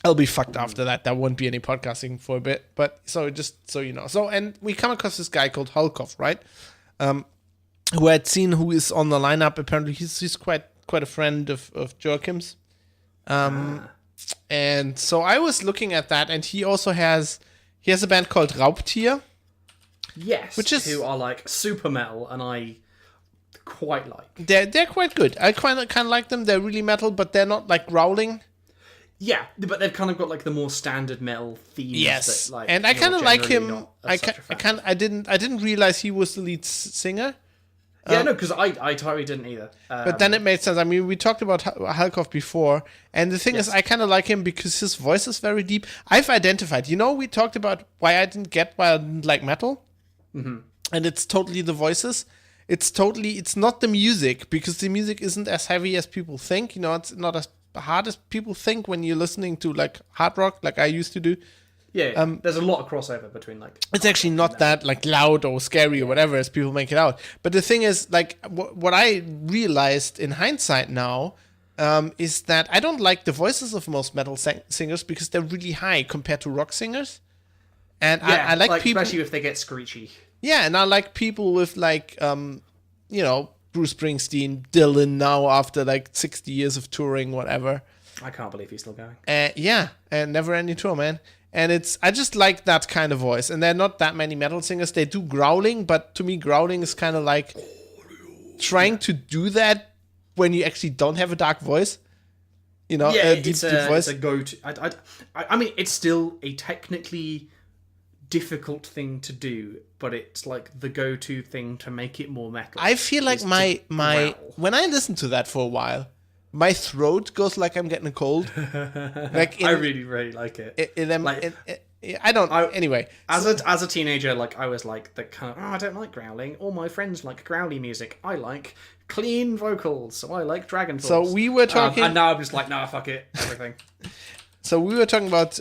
I'll be fucked after that. There won't be any podcasting for a bit. But just so you know. And we come across this guy called Hulkov, right? Who I'd seen, who is on the lineup. Apparently, he's quite a friend of Joachim's. And so I was looking at that, and he has a band called Raubtier. Yes, Which is- who are like super metal, and I quite like. They're quite good. I kind of like them. They're really metal, but they're not like growling. Yeah, but they've kind of got like the more standard metal themes. Yes, that, like, and I you're kind of like generally him. not a such a fan. I didn't realize he was the lead singer. Yeah, no, because I totally didn't either. But then it made sense. I mean, we talked about Halkov before, and the thing is, I kind of like him because his voice is very deep. I've identified. We talked about why I didn't like metal, and it's totally the voices. It's not the music, because the music isn't as heavy as people think. It's not as hard as people think when you're listening to like hard rock, like I used to do. Yeah, there's a lot of crossover between like. It's actually not that like loud or scary or whatever as people make it out. But the thing is, like, what I realized in hindsight now is that I don't like the voices of most metal singers because they're really high compared to rock singers. And I like people, especially if they get screechy. Yeah, and I like people with like, Bruce Springsteen, Dylan now after like 60 years of touring, whatever. I can't believe he's still going. Yeah, and never ending tour, man. And I just like that kind of voice. And there are not that many metal singers. They do growling, but to me, growling is kind of like trying to do that when you actually don't have a dark voice. A deep voice. It's a go-to. I mean, it's still a technically difficult thing to do, but it's like the go-to thing to make it more metal. I feel like my when I listen to that for a while, my throat goes like I'm getting a cold. Like I really, really like it. Anyway, as a teenager, like I was like the kind of I don't like growling. All my friends like growly music. I like clean vocals, so I like Dragon Force. So we were talking, and now I'm just like, nah, fuck it, everything. So we were talking about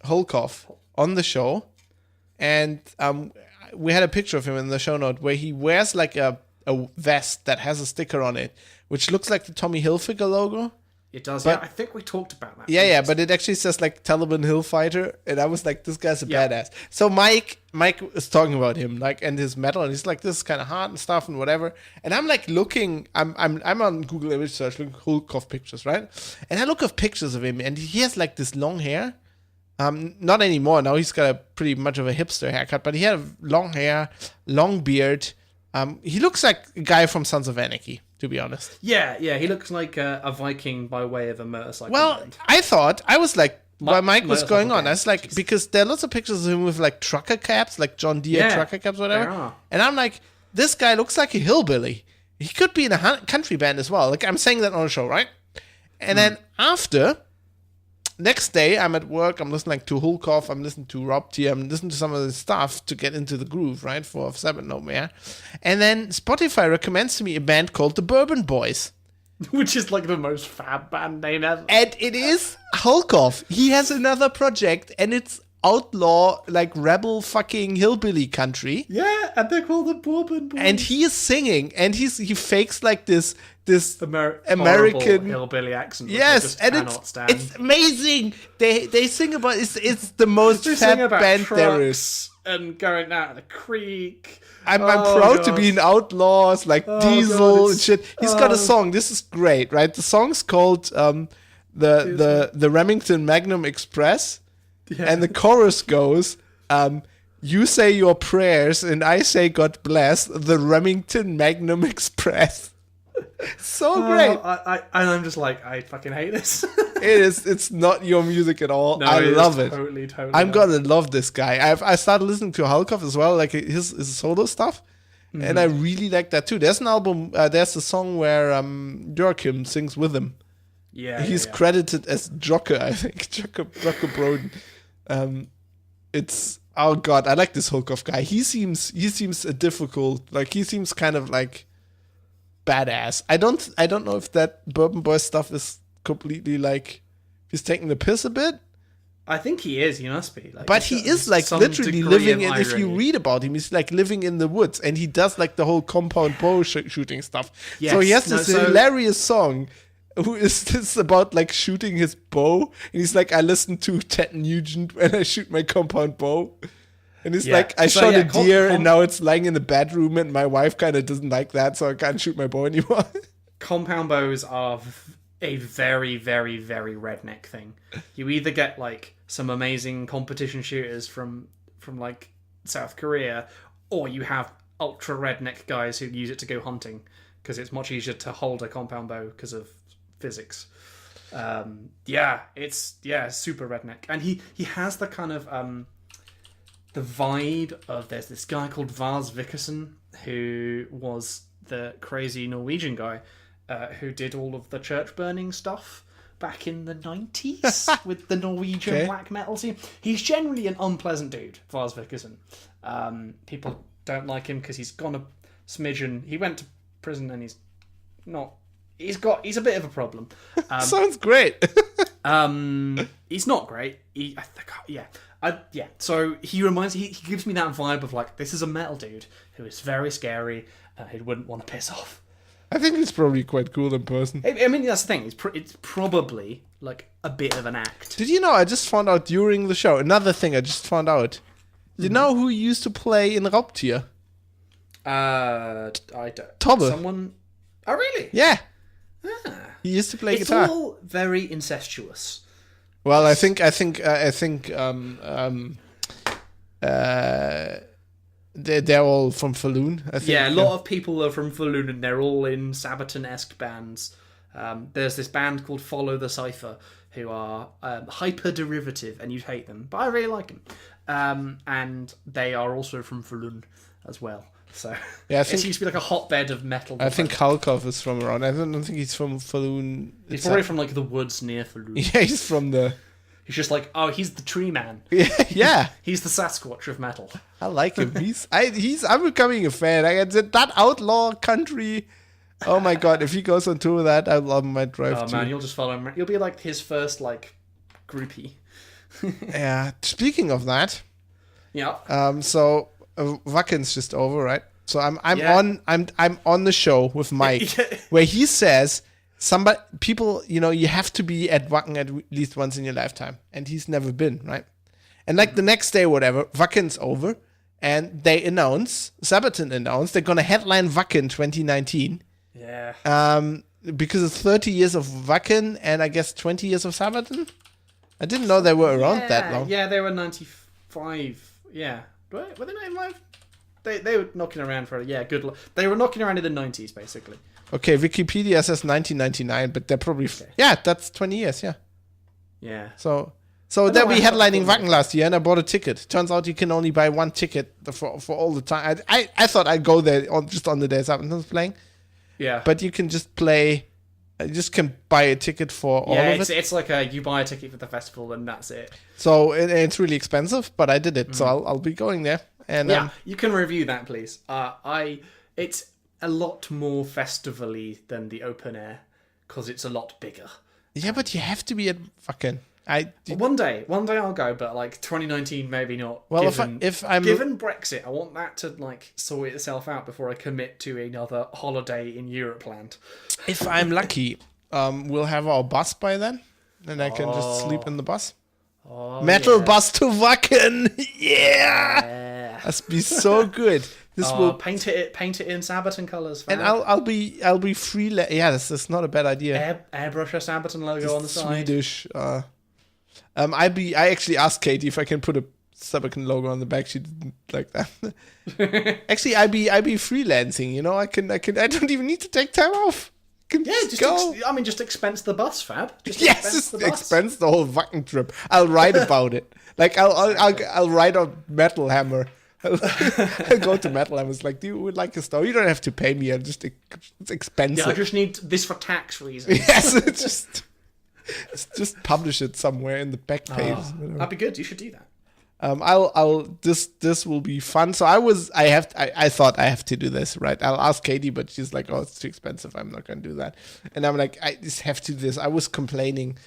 Holkov on the show, and we had a picture of him in the show note where he wears like a vest that has a sticker on it, which looks like the Tommy Hilfiger logo. It does, but, yeah. I think we talked about that. Yeah, but it actually says like Taliban Hill Fighter, and I was like, this guy's a badass. So Mike is talking about him, like, and his metal, and he's like, this is kind of hard and stuff and whatever. And I'm like looking, I'm on Google image search looking Hulkov pictures, right? And I look at pictures of him, and he has like this long hair. Not anymore. Now he's got a pretty much of a hipster haircut, but he had long hair, long beard. He looks like a guy from Sons of Anarchy, to be honest. Yeah, he looks like a Viking by way of a motorcycle. Well, band. I was like, while Mike was going on, band. I was like, because there are lots of pictures of him with like trucker caps, like John Deere trucker caps, whatever. there are. And I'm like, this guy looks like a hillbilly. He could be in a country band as well. Like, I'm saying that on the show, right? And then next day, I'm at work, I'm listening to Hulkov, I'm listening to Rob T, I'm listening to some of the stuff to get into the groove, right, for Seven No More. And then Spotify recommends to me a band called the Bourbon Boys. Which is like the most fab band name ever. And it is Hulkov. He has another project, and it's outlaw, like rebel fucking hillbilly country. Yeah, and they're called the Bourbon Boys. And he is singing, and he fakes like this American hillbilly accent. Yes, and it's amazing. They sing about it's the most fab band there is. And going out the creek. I'm proud to be an outlaw, like Diesel and shit. He's got a song. This is great, right? The song's called the Remington Magnum Express, and the chorus goes, "You say your prayers, and I say God bless the Remington Magnum Express." So great. I'm just like, I fucking hate this. It's not your music at all. No, I love it. Totally. I'm gonna love this guy. I started listening to Hulkov as well, like his solo stuff, and I really like that too. There's an album. There's a song where Joachim sings with him. Yeah, he's credited as Jocker, I think. Jocker Broden. It's oh god, I like this Hulkov guy. He seems a difficult, like he seems kind of like badass. I don't know if that Bourbon Boy stuff is completely like he's taking the piss a bit. I think he is. He must be. Like, but he is like literally living in. If you read about him, he's like living in the woods, and he does like the whole compound bow shooting stuff. Yes. So he has this hilarious song. Who is this about like shooting his bow? And he's like, I listen to Ted Nugent when I shoot my compound bow. And he's like, I shot a deer and now it's lying in the bedroom and my wife kind of doesn't like that, so I can't shoot my bow anymore. Compound bows are a very, very, very redneck thing. You either get like some amazing competition shooters from like South Korea, or you have ultra redneck guys who use it to go hunting because it's much easier to hold a compound bow because of physics. It's super redneck, and he has the kind of the vibe of there's this guy called Vars Vickerson who was the crazy Norwegian guy who did all of the church burning stuff back in the 90s with the Norwegian black metal scene. He's generally an unpleasant dude, Vars Vickerson. People don't like him because he's gone a smidgen. He went to prison and he's a bit of a problem. Sounds great. He's not great. So he gives me that vibe of like, this is a metal dude who is very scary who wouldn't want to piss off. I think he's probably quite cool in person. I mean, that's the thing. It's probably like a bit of an act. Did you know? I just found out during the show. Another thing I just found out. You know who used to play in Raubtier? I don't. Tobbe. Someone. Oh, really? Yeah. Ah. He used to play It's guitar. all very incestuous. Well, I think they're all from Falloon. I think. Yeah, a lot of people are from Falloon and they're all in Sabaton-esque bands. There's this band called Follow the Cypher who are hyper-derivative, and you'd hate them, but I really like them. And they are also from Falloon as well. So Yeah, I it think- seems to be like a hotbed of metal. I think Khalkov is from around. I don't think he's from Falloon. he's probably from like the woods near Falloon. Yeah, he's from the. He's just like, oh, he's the tree man. Yeah, He's the Sasquatch of metal. I like him. I'm becoming a fan. That outlaw country. Oh my god! If he goes on tour with that, I might drive. Oh man, you'll just follow him. You'll be like his first like groupie. Yeah. Speaking of that, Yeah. so Wacken's just over, right? So I'm Yeah. on the show with Mike, where he says people, you have to be at Wacken at least once in your lifetime, and he's never been, right? And like the next day, or whatever, Wacken's over, and Sabaton announced they're gonna headline Wacken 2019. Yeah. Because it's 30 years of Wacken and I guess 20 years of Sabaton. I didn't know they were around that long. Yeah, they were 95. Yeah. Were they 95? They were knocking around for good luck. They were knocking around in the 90s, basically. Okay, Wikipedia says 1999, but they're probably... Yeah, that's 20 years, yeah. Yeah. So they'll be headlining Wacken last year, and I bought a ticket. Turns out you can only buy one ticket for all the time. I thought I'd go there just on the day Sabaton's playing. Yeah. But you can just play... You just can buy a ticket for all of it. It's like you buy a ticket for the festival and that's it. So it's really expensive, but I did it, so I'll be going there. And you can review that, please. It's a lot more festival-y than the open air because it's a lot bigger. yeah, but you have to be at Wacken. One day I'll go, but like 2019 maybe not. Well, given I'm Brexit, I want that to like sort itself out before I commit to another holiday in Europe planned. if I'm lucky, we'll have our bus by then, and I can just sleep in the bus. Metal bus to Wacken, yeah, must be so good. This will paint it in Sabaton colours, and I'll be free. Yeah, this is not a bad idea. Airbrush a Sabaton logo on the side. Swedish. I actually asked Katie if I can put a Sabaton logo on the back. She didn't like that. Actually, I be freelancing. I don't even need to take time off. I can just go. Just expense the bus, Fab. Just expense the whole Wacken trip. I'll write about it. Like I'll write on Metal Hammer. I'll go to Metal Hammer. It's like, do you would like a story? You don't have to pay me. It's expensive. Yeah, I just need this for tax reasons. Yes, just publish it somewhere in the back page. That'd be good. You should do that. This will be fun. So I thought I have to do this, right? I'll ask Katie, but she's like, oh, it's too expensive. I'm not gonna do that. And I'm like, I just have to do this. I was complaining.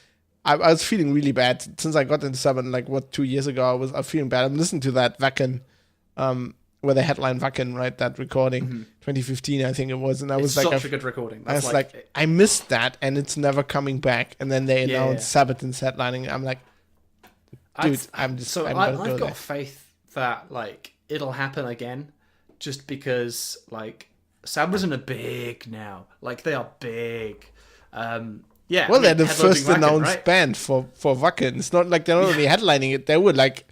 I was feeling really bad since I got into Sabaton, 2 years ago. I was feeling bad. I'm listening to that Wacken, where they headline Wacken, right? That recording, 2015, I think it was, and I was like, such a good recording. I was like, I missed that, and it's never coming back. And then they announced Sabaton's headlining. I'm like, dude, I've got faith that like it'll happen again, just because like Sabaton are big now. Like they are big. Yeah. Well, I they're mean, the headlining first Wacken, announced right? band for Wacken. It's not like they're not only headlining it; they were like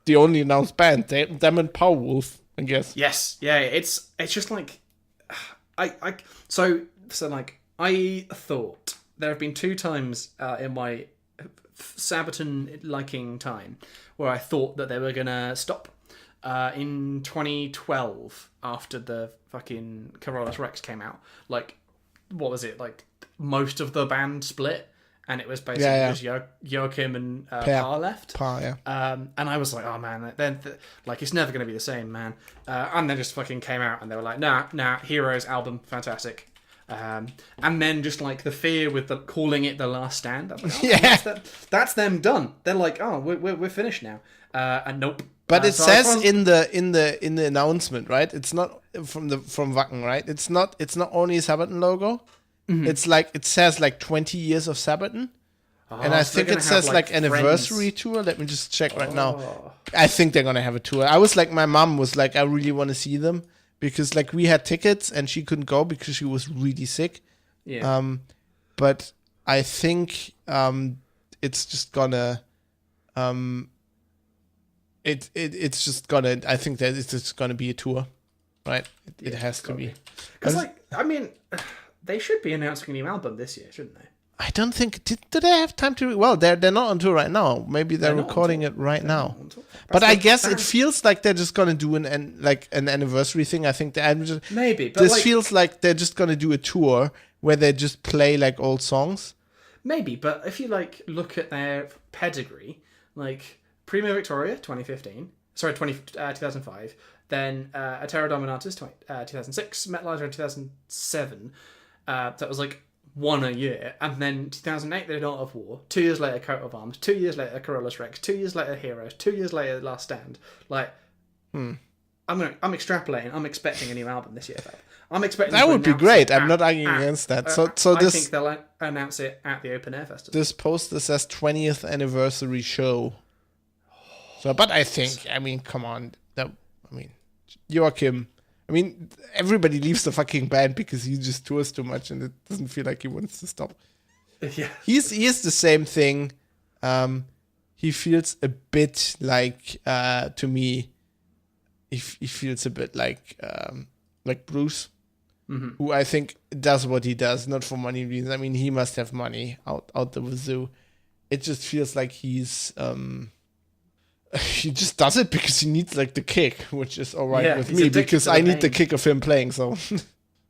the only announced band. Them and Powerwolf, I guess. Yes. Yeah. It's just like so like I thought there have been 2 times in my Sabaton liking time where I thought that they were gonna stop. In 2012, after the fucking Carolus Rex came out, like, what was it? Like, most of the band split, and it was basically just Joachim and Parr left. Parr, yeah. And I was like, oh man, then like it's never gonna be the same, man. And they just fucking came out, and they were like, nah, Heroes album, fantastic. And then just like the fear with the calling it The Last Stand. I'm like, oh, that's them done. They're like, oh, we're finished now. And nope. But it so says in the announcement, right? It's not from Wacken, right? It's not only a Sabaton logo. Mm-hmm. It's like it says like 20 years of Sabaton. And I think it says like anniversary tour. Let me just check right now. I think they're gonna have a tour. I was like, my mom was like, I really want to see them because like we had tickets and she couldn't go because she was really sick. Yeah. But I think it's just gonna it's just gonna. I think that it's just gonna be a tour, right? It has to be. Because like, I mean, they should be announcing a new album this year, shouldn't they? I don't think did they have time to? Well, they're not on tour right now. Maybe they're recording it right now. But I guess it feels like they're just gonna do an anniversary thing. I think maybe. But this like, feels like they're just gonna do a tour where they just play like old songs. Maybe, but if you like look at their pedigree, like Prima Victoria 2005, then Terra Dominatus 2006, Metalizer in 2007. That was like one a year, and then 2008 they did Art of War. 2 years later, Coat of Arms. 2 years later, Carolus Rex. 2 years later, Heroes. 2 years later, Last Stand. Like, I'm extrapolating. I'm expecting a new album this year. I'm expecting that would be great. I'm not arguing against that. So I think they'll announce it at the Open Air Festival. This poster says 20th anniversary show. So, but I think, I mean, come on. Joachim. I mean, everybody leaves the fucking band because he just tours too much and it doesn't feel like he wants to stop. Yeah. He is the same thing. He feels a bit like, to me, he feels a bit like Bruce, who I think does what he does, not for money reasons. I mean, he must have money out the wazoo. It just feels like he's... he just does it because he needs like the kick, which is all right with me because I need the kick of him playing. So,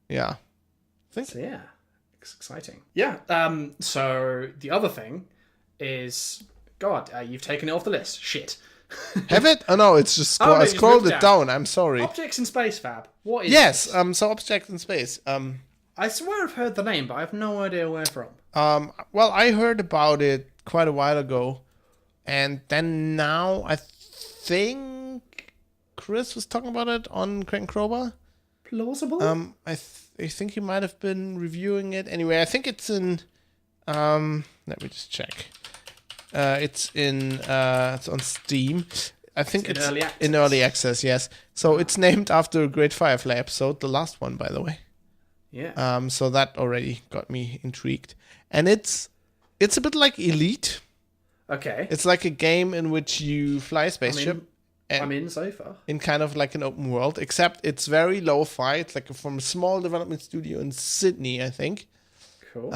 yeah. So, yeah, it's exciting. Yeah. So the other thing is, God, you've taken it off the list. Shit. Have it? Oh no, it's just I scrolled it down. I'm sorry. Objects in Space, Fab. What is? Yes. So Objects in Space. I swear I've heard the name, but I have no idea where from. Well, I heard about it quite a while ago. And then now I think Chris was talking about it on Crank Crowbar. Plausible. I think he might have been reviewing it. Anyway, I think it's in. Let me just check. It's on Steam. I think it's in early access. Yes. So it's named after a Great Firefly episode, the last one, by the way. Yeah. So that already got me intrigued, and it's a bit like Elite. Okay. It's like a game in which you fly a spaceship. I'm in so far. In kind of like an open world, except it's very lo-fi. It's like from a small development studio in Sydney, I think. Cool.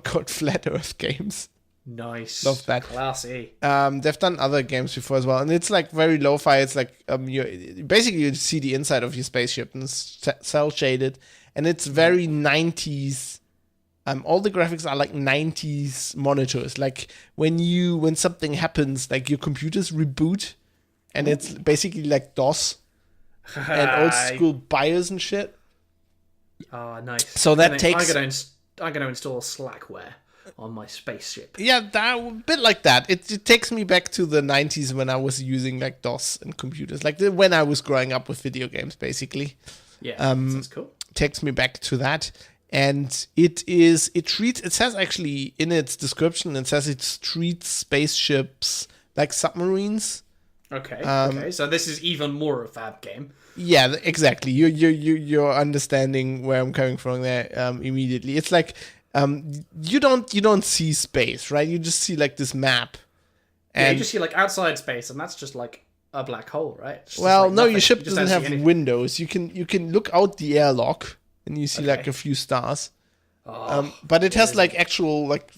Called Flat Earth Games. Nice. Love that. Classy. They've done other games before as well, and it's like very lo-fi. It's like you see the inside of your spaceship and it's cel shaded, and it's very 90s. All the graphics are like 90s monitors. Like when something happens, like your computers reboot, and it's basically like DOS and old school BIOS and shit. Oh, nice. So that takes. I'm gonna install Slackware on my spaceship. Yeah, a bit like that. It takes me back to the 90s when I was using like DOS and computers, like when I was growing up with video games, basically. Yeah, sounds cool. Takes me back to that. And it says actually in its description, it says it treats spaceships like submarines. Okay. Okay. So this is even more a Fab game. Yeah, exactly. You're understanding where I'm coming from there immediately. It's like You don't see space, right? You just see like this map. Yeah, you just see like outside space, and that's just like a black hole, right? It's just, Well, like, no, nothing. your ship You just doesn't don't see have anything. windows. You can look out the airlock, and you see like a few stars. But it has like actual like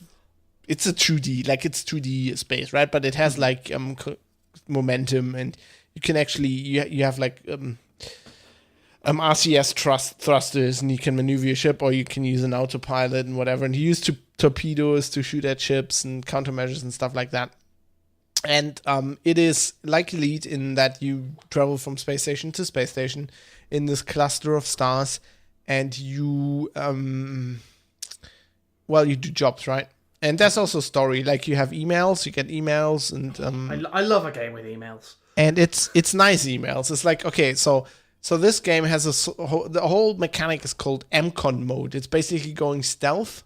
it's a 2D, like it's 2D space, right? But it has like momentum, and you can actually you have like RCS thrusters, and you can maneuver your ship, or you can use an autopilot and whatever. And you use torpedoes to shoot at ships and countermeasures and stuff like that. And it is like Elite in that you travel from space station to space station in this cluster of stars, and you you do jobs, right? And there's also story. Like you have emails, you get emails, and I love a game with emails. and it's nice emails. It's like, okay, so this game has the whole mechanic is called MCON mode. It's basically going stealth.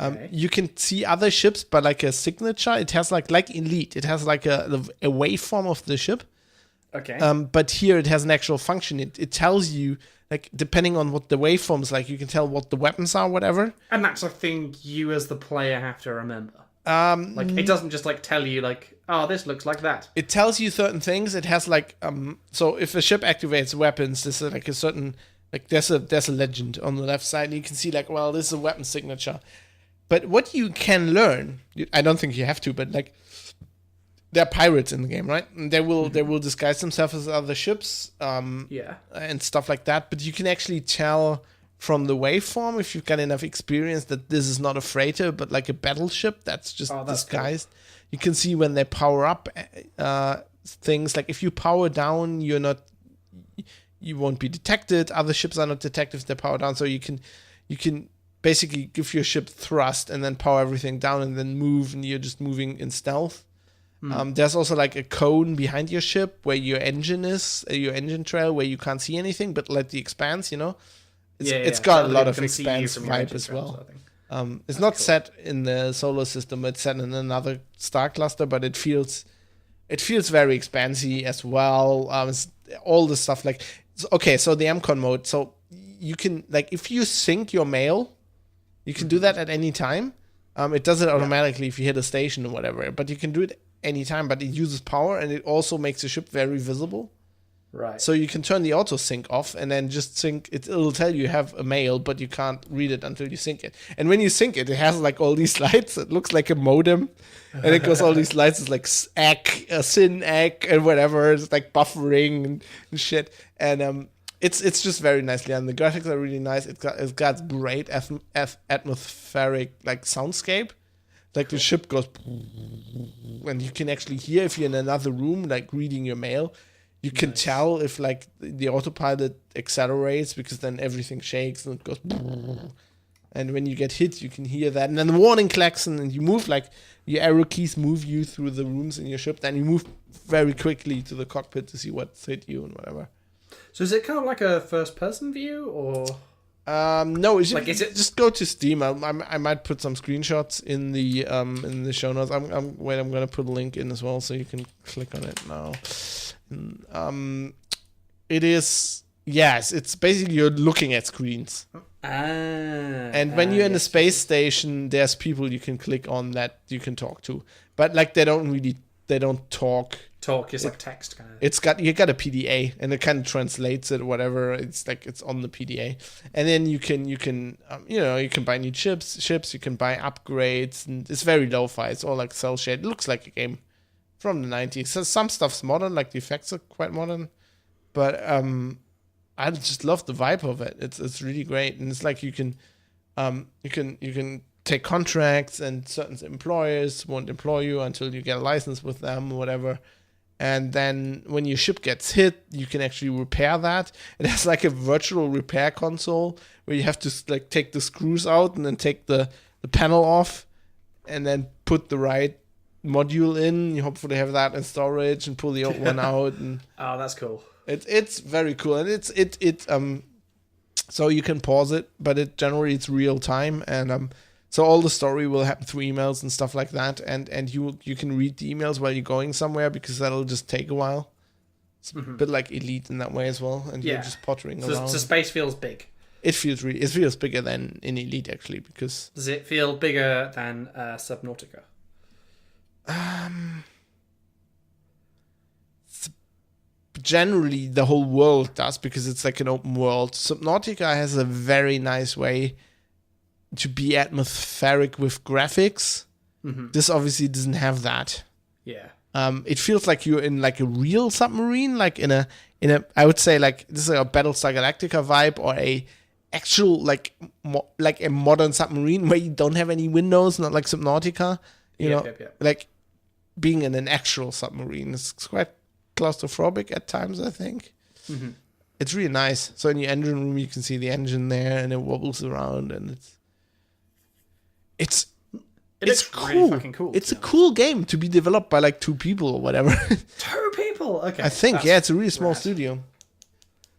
Okay. You can see other ships, but like a signature. It has like Elite. It has like a waveform of the ship. Okay. But here it has an actual function. It tells you, like, depending on what the waveform's like, you can tell what the weapons are, whatever. And that's a thing you as the player have to remember. Like it doesn't just like tell you like, oh, this looks like that. It tells you certain things. It has like so if a ship activates weapons, there's like a certain like there's a legend on the left side, and you can see like, well, this is a weapon signature. But what you can learn, I don't think you have to, but like there are pirates in the game, right? And they will disguise themselves as other ships, and stuff like that. But you can actually tell from the waveform, if you've got enough experience, that this is not a freighter, but like a battleship that's just disguised. Cool. You can see when they power up things. Like if you power down, you won't be detected. Other ships are not detected if they power down. So you can basically give your ship thrust and then power everything down and then move, and you're just moving in stealth. There's also like a cone behind your ship where your engine is, your engine trail, where you can't see anything, but like the expanse, it's got a lot of expanse vibe as well. It's not set in the solar system; it's set in another star cluster, but it feels very expansy as well. All the stuff like so the MCON mode. So you can like if you sync your mail, you can do that at any time. It does it automatically if you hit a station or whatever, but you can do it anytime. But it uses power, and it also makes the ship very visible. Right. So you can turn the auto sync off and then just sync. It'll tell you have a mail, but you can't read it until you sync it. And when you sync it, it has like all these lights. It looks like a modem, and it goes all these lights. It's like syn and whatever. It's like buffering and shit. And it's just very nicely done. The graphics are really nice. It's got great atmospheric like soundscape. Like the ship goes, and you can actually hear if you're in another room, like reading your mail. You can tell if like the autopilot accelerates, because then everything shakes and it goes. And when you get hit, you can hear that. And then the warning klaxon, and you move like your arrow keys move you through the rooms in your ship. Then you move very quickly to the cockpit to see what's hit you and whatever. So is it kind of like a first-person view, or? No, is it just go to Steam? I might put some screenshots in the show notes. I'm gonna put a link in as well, so you can click on it now. It is, yes, it's basically you're looking at screens. And when you're in the space station, there's people you can click on that you can talk to, but like they don't talk. Talk is like text kind of. You got a PDA, and it kind of translates it or whatever. It's like it's on the PDA, and then you can you can buy new ships, you can buy upgrades, and it's very lo-fi. It's all like cel shade. It looks like a game from the 90s. So some stuff's modern, like the effects are quite modern, but I just love the vibe of it. It's really great, and it's like you can take contracts, and certain employers won't employ you until you get a license with them or whatever. And then when your ship gets hit, you can actually repair that. It has like a virtual repair console where you have to like take the screws out and then take the panel off and then put the right module in. You hopefully have that in storage and pull the old one out. And oh, that's cool. It's very cool, and so you can pause it, but it's real time, and so all the story will happen through emails and stuff like that, and you can read the emails while you're going somewhere, because that'll just take a while. It's a bit like Elite in that way as well, and you're just pottering around. So space feels big. it feels bigger than in Elite actually, because Does it feel bigger than Subnautica? generally the whole world does, because it's like an open world. Subnautica has a very nice way to be atmospheric with graphics. This obviously doesn't have that. Yeah. It feels like you're in like a real submarine, like in a I would say like this is a Battlestar Galactica vibe, or a actual like a modern submarine where you don't have any windows, not like Subnautica. You know, like being in an actual submarine. It's quite claustrophobic at times, I think. It's really nice. So in your engine room, you can see the engine there, and it wobbles around, and it's cool. Really fucking cool. It's a cool game to be developed by like 2 people or whatever. 2 people. Okay. I think it's a really small rad. studio.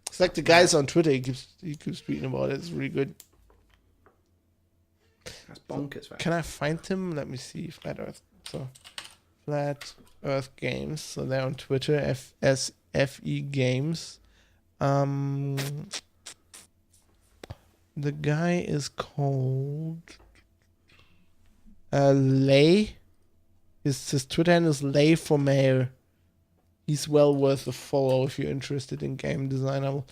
It's like the guys on Twitter. He keeps tweeting about it. It's really good. That's bonkers. Can I find him? Let me see. Flat Earth Games. So they're on Twitter. FSFE Games. The guy is called Lay. His Twitter handle is Lay for Mayor. He's well worth a follow if you're interested in game design. I'll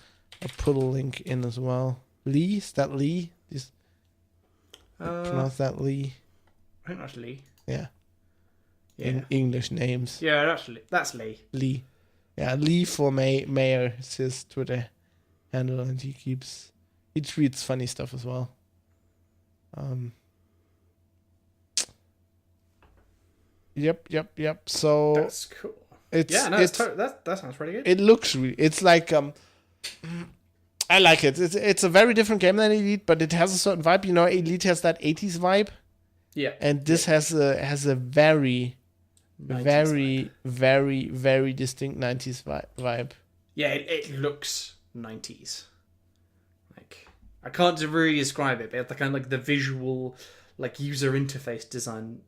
put a link in as well. Lee? Is that Lee? Pronounce that Lee. I think that's Lee. Yeah. Yeah. In English names. Yeah, that's Lee. Lee. Yeah, Lee for Mayor is his Twitter handle, and he tweets funny stuff as well. Yep. So That's cool. That sounds pretty good. It looks really. It's like I like it. It's a very different game than Elite, but it has a certain vibe. You know, Elite has that 80s vibe. Yeah. And this has a very, very, vibe. very, very distinct 90s vibe. Yeah, it looks 90s. Like, I can't really describe it, but the kind of like the visual, like user interface design,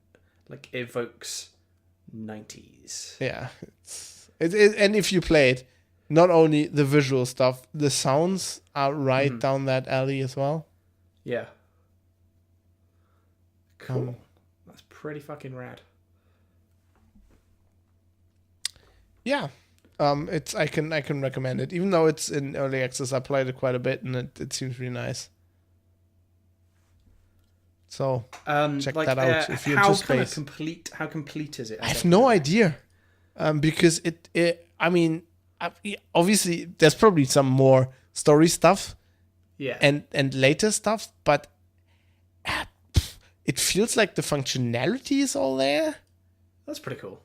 like evokes 90s. Yeah, and if you play it, not only the visual stuff, the sounds are right down that alley as well. Yeah. Cool. That's pretty fucking rad. Yeah. I can recommend it. Even though it's in early access, I played it quite a bit, and it seems really nice. So check that out if you're into space. How complete is it? I have no idea, because I mean, obviously there's probably some more story stuff, yeah, and later stuff, but it feels like the functionality is all there. That's pretty cool.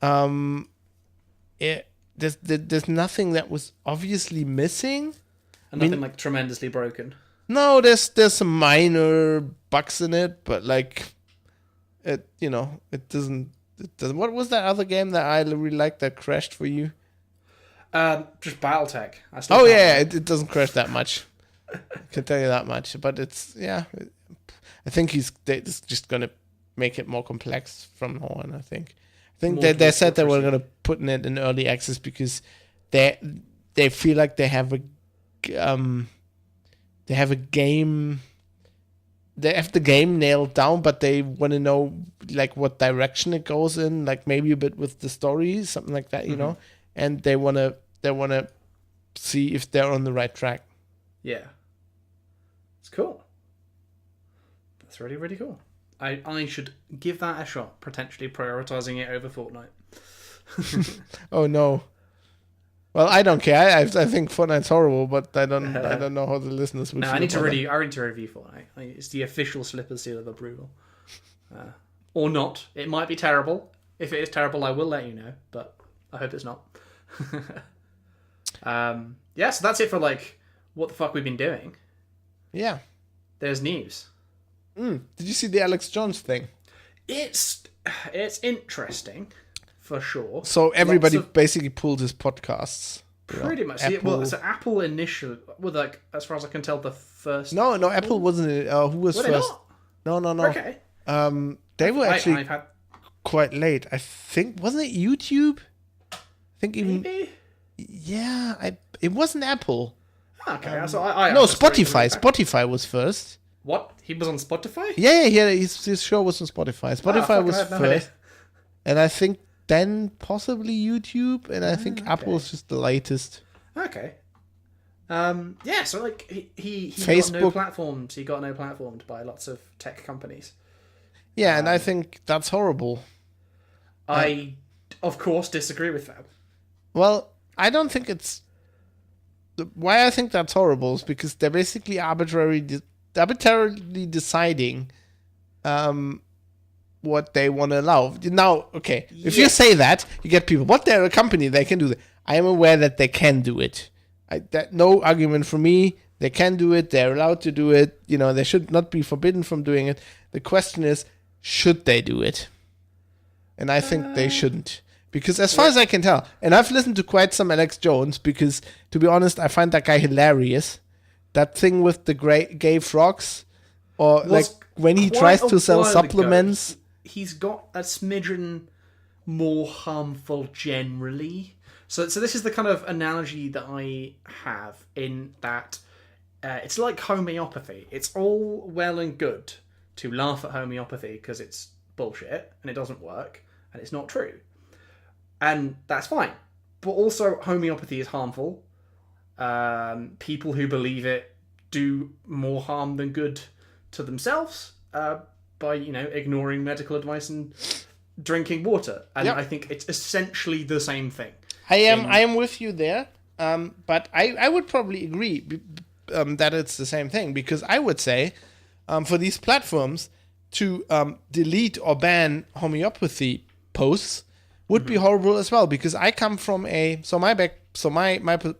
There's nothing that was obviously missing, and nothing like tremendously broken. No, there's some minor bugs in it, but like it doesn't. What was that other game that I really liked that crashed for you? Just BattleTech. Oh yeah, it doesn't crash that much. I can tell you that much. But it's I think they're just gonna make it more complex from now on. I think they said they were gonna put it in early access because they feel like they have a game. They have the game nailed down, but they want to know like what direction it goes in, like maybe a bit with the story, something like that, you know. And they wanna see if they're on the right track. Yeah, it's cool. That's really, really cool. I should give that a shot, potentially prioritizing it over Fortnite. Oh no. Well, I don't care. I think Fortnite's horrible, but I don't know how the listeners would. No, feel I need to about review Fortnite. It's the official slipper seal of approval, or not. It might be terrible. If it is terrible, I will let you know. But I hope it's not. Yeah, so that's it for like what the fuck we've been doing. Yeah. There's news. Did you see the Alex Jones thing? It's interesting. For sure. So everybody basically pulled his podcasts. Pretty much. Apple. Well, so Apple initially, well, like as far as I can tell, the first. No, Apple wasn't it. Who was were first? No. Okay. They were actually I've had... quite late. I think wasn't it YouTube? I think even. Maybe. Yeah, it wasn't Apple. Okay, so I No, have a story Spotify. to go back. Spotify was first. What? He was on Spotify? Yeah. His show was on Spotify. Spotify fuck, was I had no first, idea. and I think then possibly YouTube, and I think Apple is just the latest. Okay. Yeah, so like he got no Facebook. platforms. He got no platformed by lots of tech companies. Yeah, and I think that's horrible. I, of course, disagree with that. Well, I don't think it's. Why I think that's horrible is because they're basically arbitrarily deciding what they want to allow. Now, okay, if you say that, you get people, what, they're a company, they can do that. I am aware that they can do it. No argument for me. They can do it. They're allowed to do it. You know, they should not be forbidden from doing it. The question is, should they do it? And I think they shouldn't. Because as far as I can tell, and I've listened to quite some Alex Jones, because, to be honest, I find that guy hilarious. That thing with the gay frogs, or like when he tries to sell supplements. He's got a smidgen more harmful generally. So this is the kind of analogy that I have in that it's like homeopathy. It's all well and good to laugh at homeopathy because it's bullshit and it doesn't work and it's not true. And that's fine. But also homeopathy is harmful. People who believe it do more harm than good to themselves by, ignoring medical advice and drinking water. And I think it's essentially the same thing. I am with you there, but I would probably agree that it's the same thing, because I would say for these platforms to delete or ban homeopathy posts would be horrible as well, because I come from my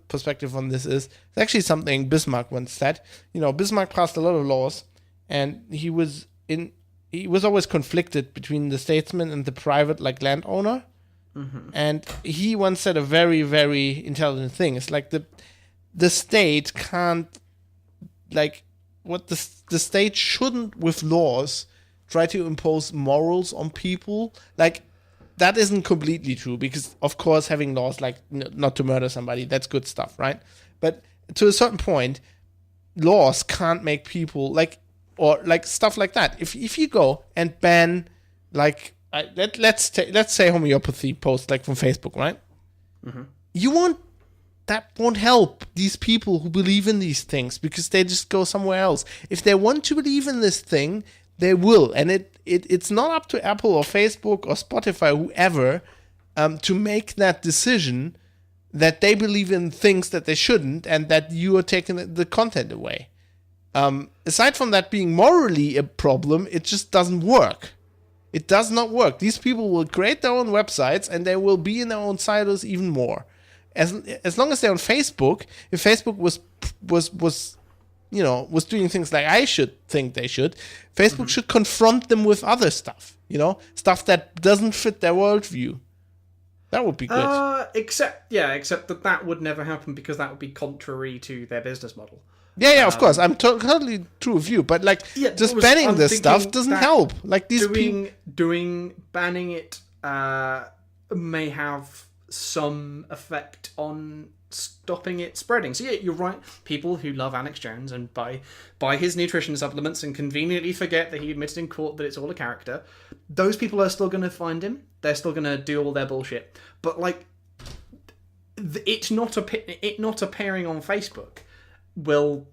perspective on this is it's actually something Bismarck once said. Bismarck passed a lot of laws, and he was always conflicted between the statesman and the private landowner. Mm-hmm. And he once said a very, very intelligent thing. It's like the state can't, the state shouldn't with laws try to impose morals on people. That isn't completely true, because of course having laws not to murder somebody, that's good stuff, right? But to a certain point, laws can't make people or stuff like that. If you go and ban let's say homeopathy posts from Facebook, right? Mm-hmm. That won't help these people who believe in these things, because they just go somewhere else. If they want to believe in this thing, they will, and it's not up to Apple or Facebook or Spotify, whoever, to make that decision that they believe in things that they shouldn't, and that you are taking the content away. Aside from that being morally a problem, it just doesn't work. It does not work. These people will create their own websites, and they will be in their own silos even more. As long as they're on Facebook, if Facebook was doing things like I should think they should, Facebook should confront them with other stuff, stuff that doesn't fit their worldview. That would be good. Except that would never happen, because that would be contrary to their business model. Yeah, of course. I'm totally true with you, but just banning this stuff doesn't help. These banning it may have some effect on stopping it spreading. So yeah, you're right. People who love Alex Jones and buy his nutrition supplements and conveniently forget that he admitted in court that it's all a character, those people are still going to find him. They're still going to do all their bullshit. But it not appearing on Facebook will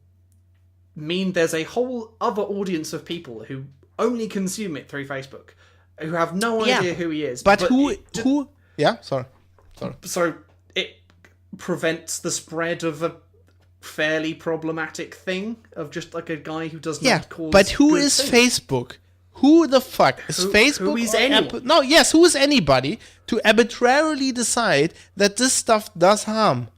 mean there's a whole other audience of people who only consume it through Facebook, who have no idea who he is. But who? Yeah, sorry. So it prevents the spread of a fairly problematic thing of just a guy who does not cause. But who is Facebook? Who the fuck is Facebook? Who is anyone? Who is anybody to arbitrarily decide that this stuff does harm?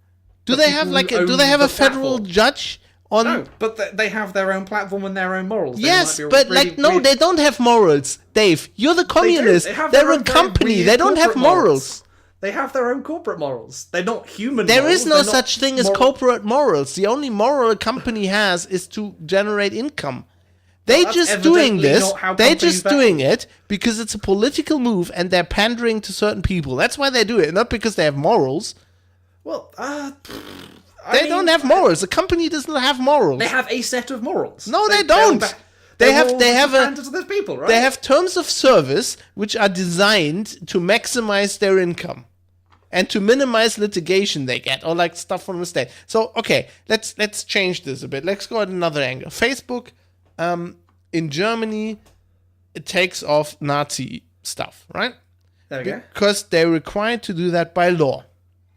Do they have a federal judge on? No, but they have their own platform and their own morals. Yes, but they don't have morals, Dave. You're the communist. They're a company. They don't have morals. They have their own corporate morals. They're not human morals. There is no such thing as corporate morals. The only moral a company has is to generate income. They're just doing this. They're just doing it because it's a political move and they're pandering to certain people. That's why they do it, not because they have morals. Well, They don't have morals. A company doesn't have morals. They have a set of morals. No, they don't. They have standards of those people, right? They have terms of service which are designed to maximize their income and to minimize litigation they get, or like stuff from the state. So okay, let's change this a bit. Let's go at another angle. Facebook, in Germany, it takes off Nazi stuff, right? There we go. Because they're required to do that by law.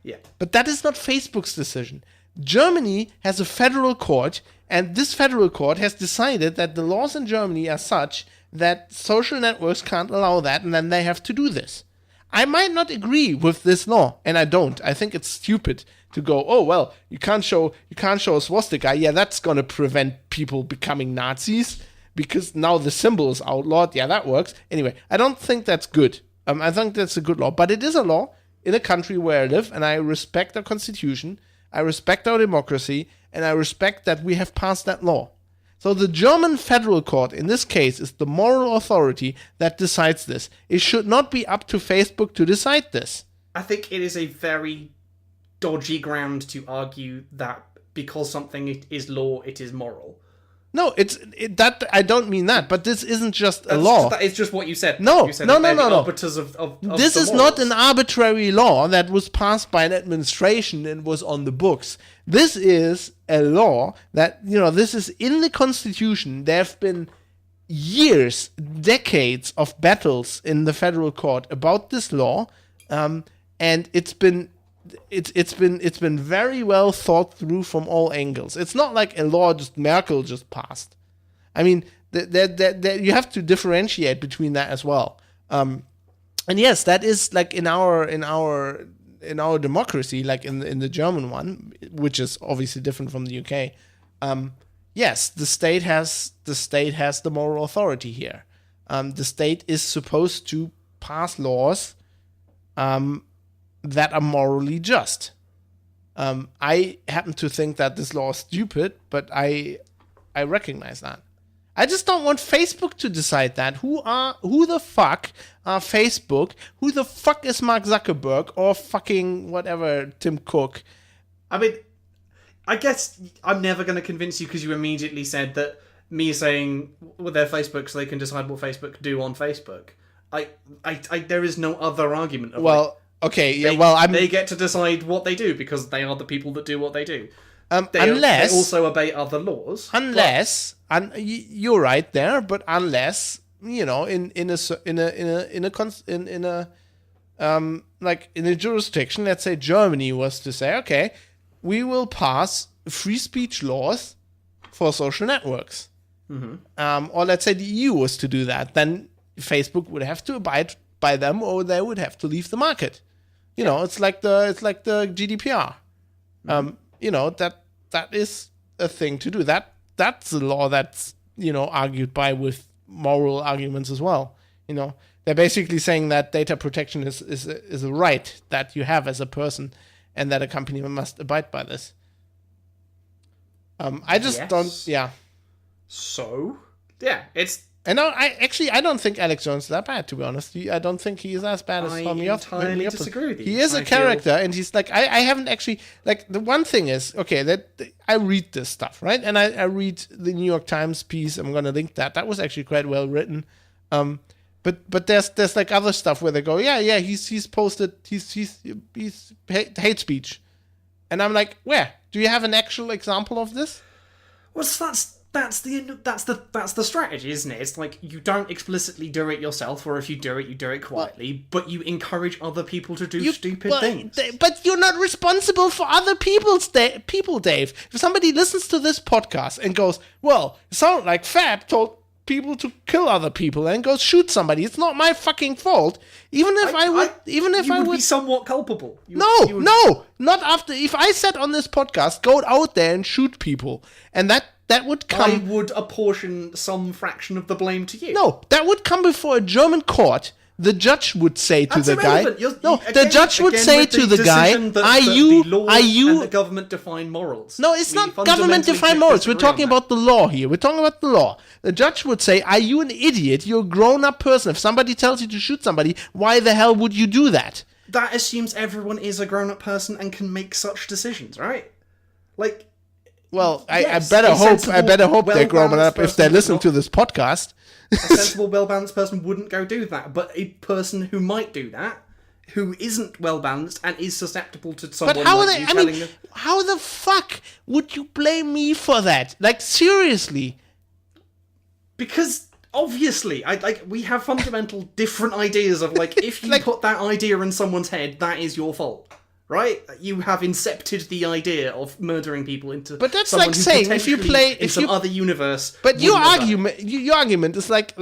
Yeah. But that is not Facebook's decision. Germany has a federal court, and this federal court has decided that the laws in Germany are such that social networks can't allow that, and then they have to do this. I might not agree with this law, and I don't. I think it's stupid to go, oh well, you can't show a swastika. Yeah, that's gonna prevent people becoming Nazis because now the symbol is outlawed. Yeah, that works. Anyway, I don't think that's good. I think that's a good law, but it is a law in a country where I live, and I respect our constitution. I respect our democracy, and I respect that we have passed that law. So the German federal court, in this case, is the moral authority that decides this. It should not be up to Facebook to decide this. I think it is a very dodgy ground to argue that because something is law, it is moral. No, that I don't mean that, but this isn't just a law. That is just what you said. No, you said no. arbiters of this is not an arbitrary law that was passed by an administration and was on the books. This is a law that, this is in the Constitution. There have been years, decades of battles in the federal court about this law, and it's been very well thought through from all angles. It's not like a law Merkel just passed. I mean, you have to differentiate between that as well. And yes, that is like in our democracy, like in the German one, which is obviously different from the UK. Yes, the state has the moral authority here. The state is supposed to pass laws that are morally just. I happen to think that this law is stupid, but I recognize that. I just don't want Facebook to decide that. Who the fuck are Facebook? Who the fuck is Mark Zuckerberg or fucking whatever Tim Cook? I mean, I guess I'm never going to convince you because you immediately said that me saying well, they're Facebook so they can decide what Facebook do on Facebook. I there is no other argument. Okay, yeah, they get to decide what they do because they are the people that do what they do. They also obey other laws. You're right there, but unless in a jurisdiction, let's say Germany was to say, okay, we will pass free speech laws for social networks, or let's say the EU was to do that, then Facebook would have to abide by them, or they would have to leave the market. It's like the GDPR. That is a thing to do. That's a law that's argued by with moral arguments as well. They're basically saying that data protection is a right that you have as a person, and that a company must abide by this. I just don't. Yeah. So yeah, it's. And I don't think Alex Jones is that bad, to be honest. I don't think he is as bad as Tommy. I entirely disagree with you. He is a character, and he's like, I haven't actually, like, the one thing is, okay, that I read this stuff, right? And I read the New York Times piece. I'm going to link that. That was actually quite well written. But there's like other stuff where they go, yeah, he's posted, he's hate speech. And I'm like, where? Do you have an actual example of this? Well, that's the strategy, isn't it? It's like you don't explicitly do it yourself, or if you do it quietly, but you encourage other people to do stupid things. But you're not responsible for other people, Dave. If somebody listens to this podcast and goes, well, it sounds like Fab told people to kill other people and goes shoot somebody, it's not my fucking fault. Even if I would be somewhat culpable. No, not after. If I said on this podcast, go out there and shoot people, and that would come. I would apportion some fraction of the blame to you. No, that would come before a German court. The judge would say to the guy. The judge would say to the guy, "Are you?" And the government define morals. No, it's not government define morals. We're talking about the law here. We're talking about the law. The judge would say, "Are you an idiot? You're a grown-up person. If somebody tells you to shoot somebody, why the hell would you do that?" That assumes everyone is a grown-up person and can make such decisions, right? Like, Well, yes, I better hope they're growing well-balanced up if they're person listening would to this podcast. a sensible, well-balanced person wouldn't go do that. But a person who might do that, who isn't well-balanced and is susceptible to someone But how are like they? you I telling mean, them... how the fuck would you blame me for that? Like, seriously? Because... Obviously, we have fundamental different ideas of, like, if you put that idea in someone's head, that is your fault. Right? You have incepted the idea of murdering people into. But that's someone like who saying if you potentially play in some other universe. But your wouldn't have done it. argument is like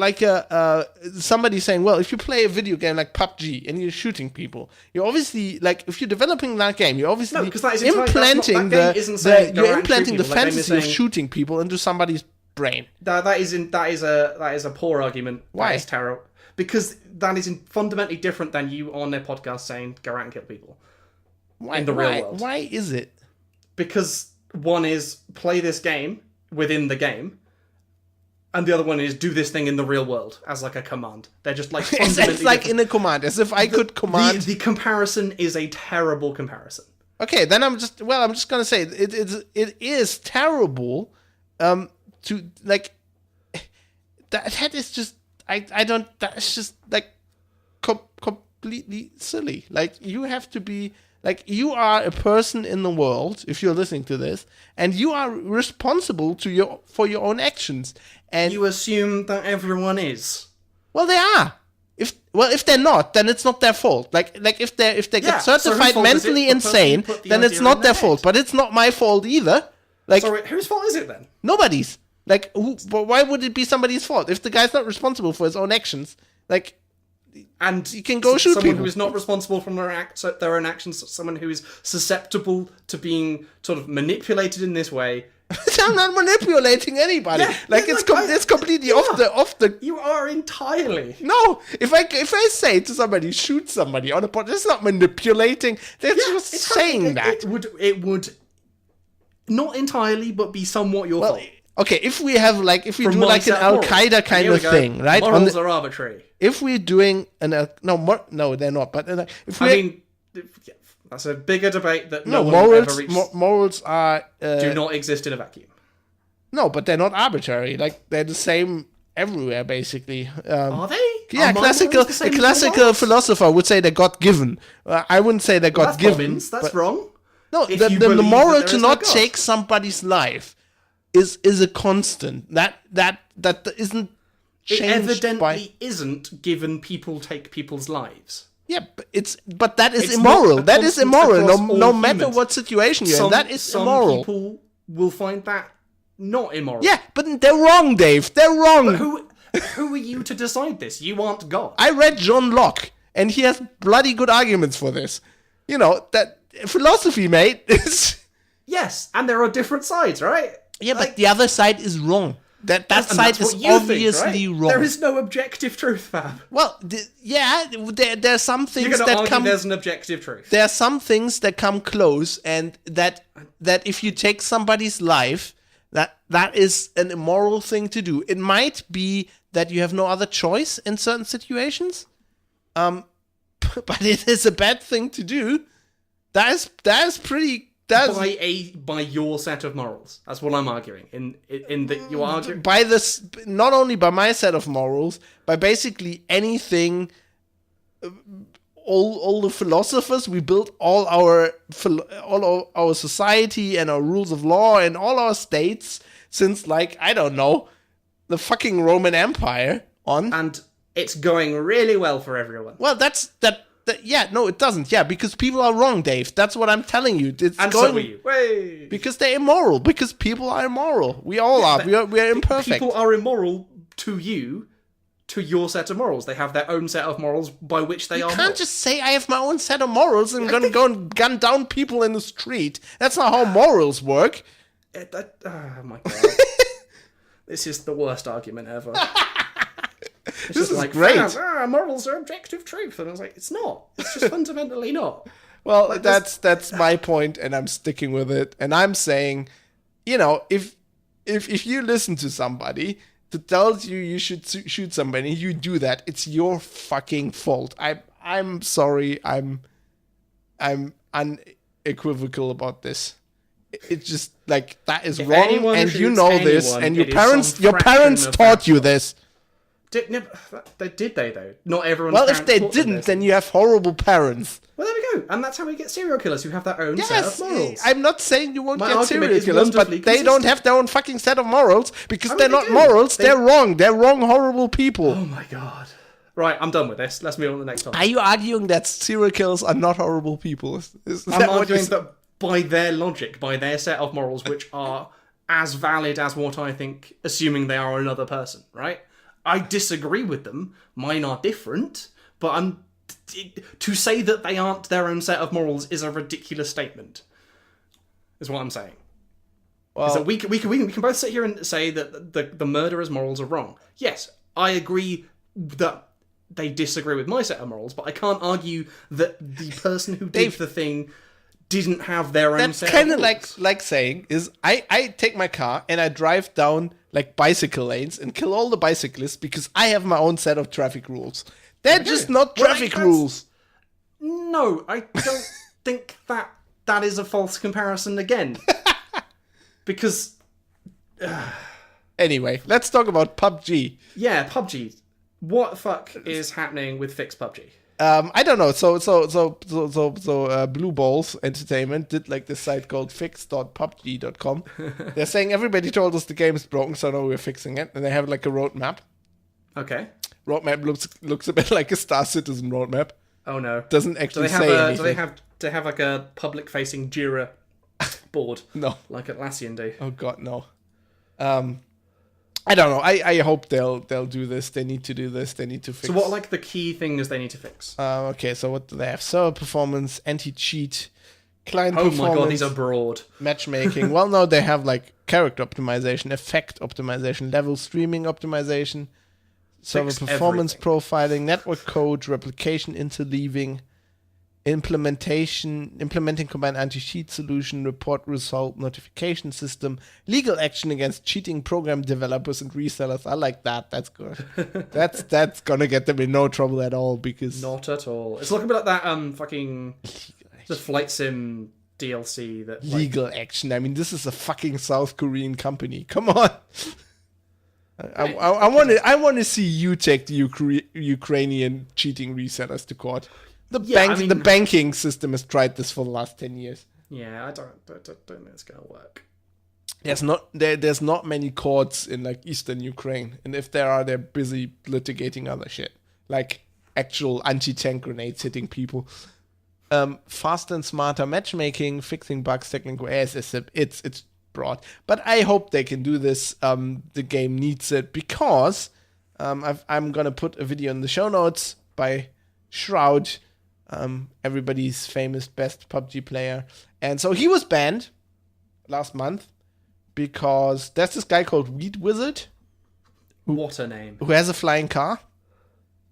somebody saying, well, if you play a video game like PUBG and you're shooting people, you're obviously like if you're developing that game, you're obviously No, because that is entirely- implanting that game isn't saying go you're out and shoot implanting the people. That game is fantasy of saying- shooting people into somebody's brain. That is a poor argument. Why? That is terrible. Because that is fundamentally different than you on their podcast saying go out and kill people. Why, in the real world. Why is it? Because one is play this game within the game, and the other one is do this thing in the real world as like a command. They're just like fundamentally It's like different. in a command, as if I could command. The comparison is a terrible comparison. Okay, then I'm just gonna say it is terrible. To like that is just I don't that's just like completely silly. Like you have to be like you are a person in the world if you're listening to this, and you are responsible for your own actions. And You assume that everyone is. well, they are. If they're not, then it's not their fault. Like if they Yeah, get so certified whose fault is it? mentally The person who insane, put the then it's idea not in their their fault. head. But it's not my fault either. Like So whose fault is it then? nobody's. Like why would it be somebody's fault if the guy's not responsible for his own actions? Like And you can go shoot someone people. who is not responsible for their own actions, someone who is susceptible to being sort of manipulated in this way. I'm not manipulating anybody. Yeah, like yeah, it's completely you off the. You are entirely. No, if I say to somebody shoot somebody on a pod, that's not manipulating. They're just saying that. It would not entirely, but be somewhat your fault. Okay, if we do like an mindset Al morals. Qaeda kind Here we of go. thing, right? Morals are arbitrary. If we're doing no, they're not. But if we I mean, that's a bigger debate that no one morals ever reached. morals are Do not exist in a vacuum. no, but they're not arbitrary. Like they're the same everywhere, basically. Are they? Yeah, Are my morals the a same as your classical morals? philosopher would say they're God given. I wouldn't say they're God That's given. Bobbins. That's wrong. No, If the you believe moral that to there is no not God. take somebody's life is a constant. That isn't It changed evidently by. isn't given people take people's lives. Yeah, but that is It's immoral. not a That is constant immoral. across No all matter humans. what situation you're in, that is some immoral. people will find that not immoral. Yeah, but they're wrong, Dave. They're wrong. Who are you to decide this? You aren't God. I read John Locke, and he has bloody good arguments for this. You know that philosophy, mate. Is Yes, and there are different sides, right? yeah, but the other side is wrong. That And side that's is what you obviously think, right? wrong. There is no objective truth, Fab. Well, there are some You're things going to that argue come. there's an objective truth. There are some things that come close, and that if you take somebody's life, that is an immoral thing to do. It might be that you have no other choice in certain situations, but it is a bad thing to do. That is pretty. By your set of morals. That's what I'm arguing. In that you are arguing. By this, not only by my set of morals, by basically anything. All the philosophers, we built all our society and our rules of law and all our states since, like, I don't know, the fucking Roman Empire on. And it's going really well for everyone. Well, yeah, no, it doesn't. Yeah, because people are wrong, Dave. That's what I'm telling you. It's And going, so are you. Way. because they're immoral. Because people are immoral. We all are. We are imperfect. People are immoral to you, to your set of morals. They have their own set of morals by which they are You moral. can't just say I have my own set of morals and gonna go and gun down people in the street. That's not how morals work. Oh my god. This is the worst argument ever. It's This just is like, great. Morals are objective truth. And I was like, it's not. It's just fundamentally not. Well, Like, that's my point, and I'm sticking with it. And I'm saying, you know, if you listen to somebody that tells you should shoot somebody, you do that. It's your fucking fault. I'm sorry. I'm unequivocal about this. It's just like that is If wrong, anyone and you shoots know this, anyone, and it is some your parents fraction of taught that you fault. this. Did they though? Not everyone. Well, if they didn't, then you have horrible parents. Well, there we go, and that's how we get serial killers who have their own set Yes, of morals. I'm not saying you won't My get argument serial is killers, but wonderfully they don't consistent. have their own fucking set of morals because I mean, they're they not do. morals. They- They're wrong. They're wrong, horrible people. Oh my god! Right, I'm done with this. Let's move on to the next topic. Are you arguing that serial killers are not horrible people? Is I'm that what arguing you're that by their logic, by their set of morals, which are as valid as what I think, assuming they are another person, right? I disagree with them. Mine are different, but to say that they aren't their own set of morals is a ridiculous statement. Is what I'm saying. Well, Is that we can both sit here and say that the murderer's morals are wrong. Yes, I agree that they disagree with my set of morals, but I can't argue that the person who did the thing didn't have their own that's set kind of of morals. like saying is I take my car and I drive down like bicycle lanes and kill all the bicyclists because I have my own set of traffic rules. They're just not Well, traffic that's- rules. No, I don't think that is a false comparison again. Because, Anyway, let's talk about PUBG. yeah, PUBG. What the fuck is happening with Fix PUBG? I don't know. So Blue Balls Entertainment did like this site called fix.pubg.com. They're saying everybody told us the game is broken, so now we're fixing it. And they have like a roadmap. Okay. Roadmap looks a bit like a Star Citizen roadmap. Oh no. Doesn't Do actually they have say a? anything. Do they have like a public-facing Jira board No. like Atlassian do? Oh god, no. I don't know. I hope they'll do this. They need to do this. They need to fix. So what are like the key things they need to fix? Okay, so what do they have? Server performance, anti-cheat, client Oh performance. my god, these are broad. Matchmaking. Well, no, they have like character optimization, effect optimization, level streaming optimization, server Fix performance everything. profiling, network code, replication interleaving, implementing combined anti-cheat solution, report result notification system, legal action against cheating program developers and resellers. I like that. That's good. that's gonna get them in no trouble at all because Not at all. It's looking a bit like that fucking the flight sim DLC that like, legal action. I mean, this is a fucking South Korean company. Come on. I want to see you take the Ukrainian cheating resellers to court. The Yeah, banking system has tried this for the last 10 years. Yeah, I don't think it's gonna work. There's not many courts in like eastern Ukraine, and if there are, they're busy litigating other shit, like actual anti-tank grenades hitting people. Faster and smarter matchmaking, fixing bugs, technical it's broad, but I hope they can do this. The game needs it because I'm gonna put a video in the show notes by Shroud, everybody's famous best PUBG player, and so he was banned last month because there's this guy called Weed Wizard What a name. who has a flying car,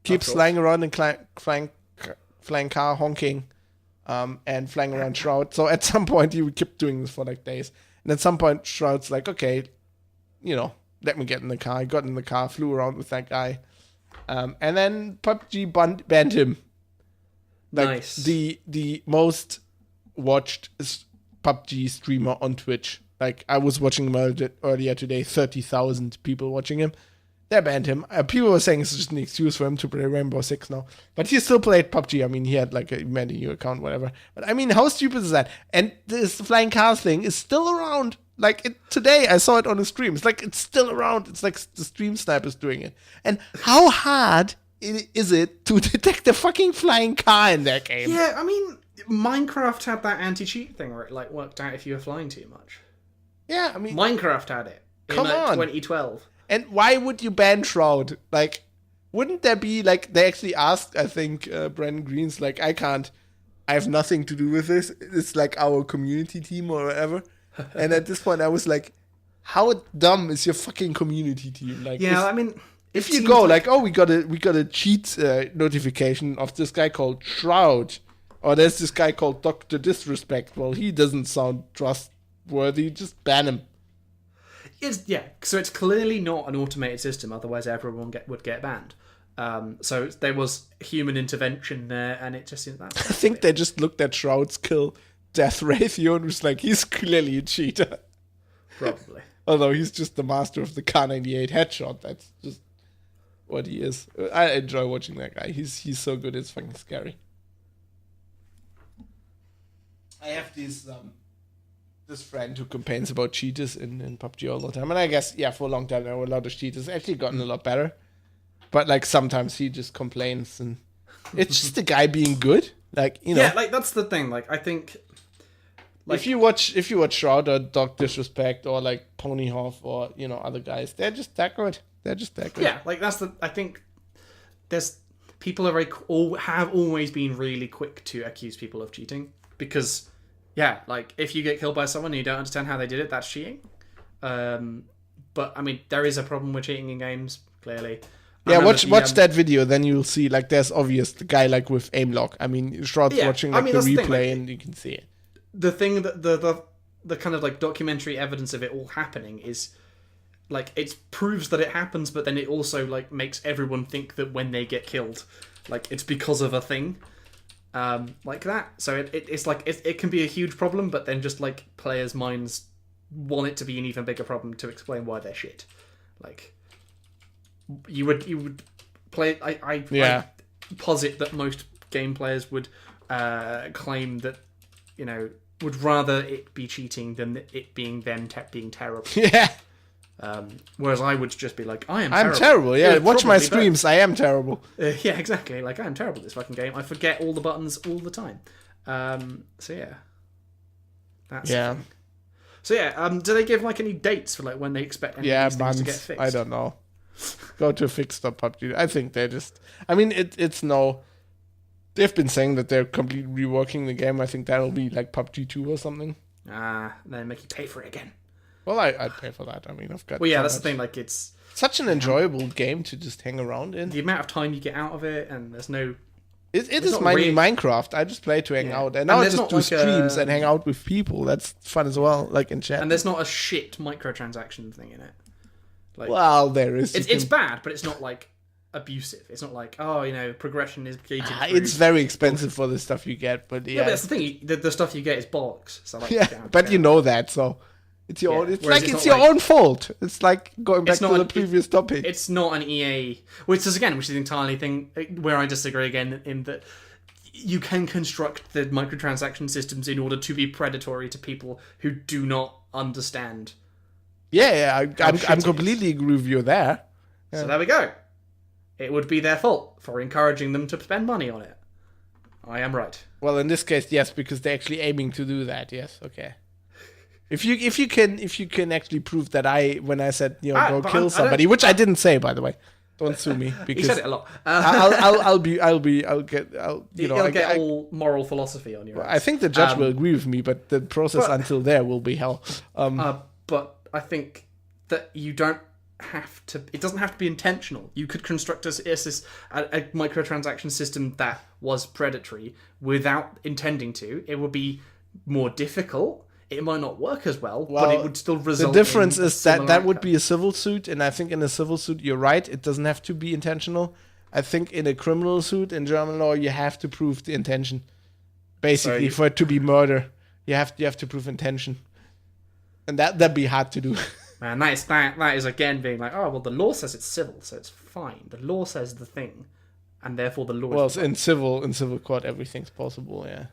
keeps course. flying around in flying car honking, and flying around Shroud. So at some point he kept doing this for like days, and at some point Shroud's like, okay, let me get in the car. I got in the car, flew around with that guy, and then PUBG banned him. Like Nice. the most watched PUBG streamer on Twitch. Like I was watching him earlier today, 30,000 people watching him. They banned him. People were saying it's just an excuse for him to play Rainbow Six now, but he still played PUBG. I mean, he had like a new account, whatever. But I mean, how stupid is that? And this flying cars thing is still around. Like today, I saw it on the stream. It's like it's still around. It's like the stream sniper's doing it. And how hard is it to detect a fucking flying car in that game? Yeah, I mean, Minecraft had that anti-cheat thing where it like worked out if you were flying too much. Yeah, I mean, Minecraft had it. Come in, like, on. 2012. and why would you ban Shroud? Like, wouldn't there be like they actually asked? I think Brandon Green's like, I have nothing to do with this. It's like our community team or whatever. And at this point, I was like, how dumb is your fucking community team? Like, Yeah, I mean, if it you seems go like, oh, we got a cheat notification of this guy called Shroud, or there's this guy called Dr. Disrespect. Well, he doesn't sound trustworthy. Just ban him. So it's clearly not an automated system, otherwise everyone would get banned. So there was human intervention there, and it just seems I think they just looked at Shroud's kill death ratio and was like, he's clearly a cheater. Probably. Although he's just the master of the K98 headshot. That's just what he is. I enjoy watching that guy. He's so good, it's fucking scary. I have this friend who complains about cheaters in PUBG all the time. And I guess, for a long time there were a lot of cheaters. Actually gotten a lot better. But, like, sometimes he just complains and it's just the guy being good. Like, you know. Yeah, like, that's the thing. Like, I think... Like, if you watch Shroud or Dog Disrespect or, like, Ponyhoff or, you know, other guys, they're just that good. Yeah, like, that's the... I think there's... People are have always been really quick to accuse people of cheating. Because, like, if you get killed by someone and you don't understand how they did it, that's cheating. But, I mean, there is a problem with cheating in games, clearly. Yeah, watch that video, then you'll see, like, there's obvious the guy, like, with aim lock. I mean, Shroud's watching, like, the replay, and you can see it. The thing that the kind of, like, documentary evidence of it all happening is, like, it proves that it happens, but then it also, like, makes everyone think that when they get killed, like, it's because of a thing, like that. So it's like, it can be a huge problem, but then just, like, players' minds want it to be an even bigger problem to explain why they're shit. Like... You would play. I posit that most game players would claim that, you know, would rather it be cheating than it being them being terrible. Yeah. Whereas I would just be like, I'm terrible. Yeah, watch my streams. I am terrible. Yeah, exactly. Like, I am terrible at this fucking game. I forget all the buttons all the time. So yeah. That's the thing. So yeah. Do they give, like, any dates for, like, when they expect any of these things to get fixed? I don't know. Go to fix.pubg. I think they just... I mean, it's no... They've been saying that they're completely reworking the game. I think that'll be like PUBG 2 or something. Then make you pay for it again. Well, I'd pay for that. I mean, I've got... Well, yeah, that's the thing. Like, it's... Such an enjoyable game to just hang around in. The amount of time you get out of it, and there's no... It is mainly Minecraft. I just play to hang out. And now I just do streams and hang out with people. That's fun as well, like in chat. And there's not a shit microtransaction thing in it. Like, well, there is. It's bad, but it's not, like, abusive. It's not like, oh, you know, progression is gated through. It's very expensive for the stuff you get, but yeah. Yeah, but that's the thing. The stuff you get is bollocks. So, like, but you know that, so it's your own. It's like it's your own fault. It's like going back to the previous topic. It's not an EA, which is the entirely thing where I disagree again in that you can construct the microtransaction systems in order to be predatory to people who do not understand. Yeah, I'm completely agree with you there. Yeah. So there we go. It would be their fault for encouraging them to spend money on it. I am right. Well, in this case, yes, because they're actually aiming to do that. Yes, okay. If you can actually prove that when I said go kill somebody, which I didn't say, by the way, don't sue me because you said it a lot. I'll get all moral philosophy on your ass. I think the judge will agree with me, but the process until there will be hell. But I think that you don't have to... It doesn't have to be intentional. You could construct a microtransaction system that was predatory without intending to. It would be more difficult. It might not work as well, but it would still result. The difference is that would be a civil suit, and I think in a civil suit, you're right. It doesn't have to be intentional. I think in a criminal suit in German law, you have to prove the intention. Basically, for it to be murder, you have to prove intention. And that'd be hard to do. Man, that is again being like, oh, well, the law says it's civil, so it's fine. The law says the thing, and therefore the law. Well, in civil court, everything's possible. Yeah.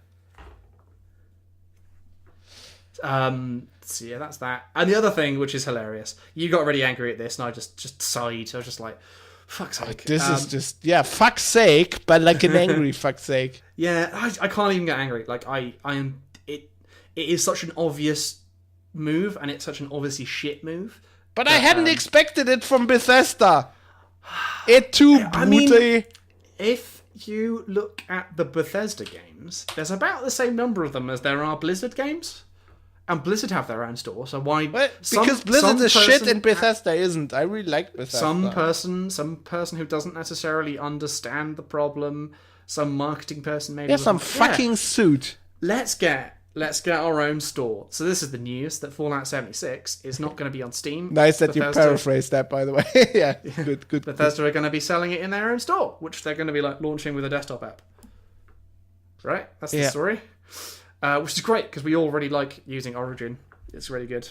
So yeah, that's that. And the other thing, which is hilarious, you got really angry at this, and I just sighed. I was just like, fuck's sake. This is just fuck's sake, but like an angry fuck's sake. Yeah, I can't even get angry. Like I am. It is such an obvious move, and it's such an obviously shit move. But I hadn't expected it from Bethesda. It too, I mean, if you look at the Bethesda games, there's about the same number of them as there are Blizzard games. And Blizzard have their own store, so why? Because Blizzard is shit and Bethesda isn't. I really like Bethesda. Some person who doesn't necessarily understand the problem, some marketing person maybe. Yeah, some fucking suit. Let's get our own store. So this is the news that Fallout 76 is not going to be on Steam. Nice that you paraphrased that, by the way. Yeah, good. Bethesda are going to be selling it in their own store, which they're going to be like launching with a desktop app. Right? That's the story. which is great because we all really like using Origin. It's really good.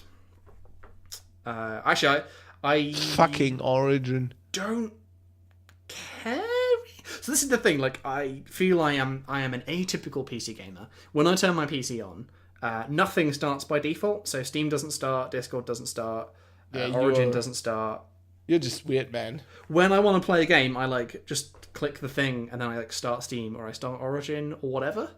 Actually, I Fucking Origin. don't care. So this is the thing. Like, I feel I am an atypical PC gamer. When I turn my PC on, nothing starts by default. So Steam doesn't start, Discord doesn't start, Origin doesn't start. You're just weird, man. When I want to play a game, I like just click the thing and then I like start Steam or I start Origin or whatever.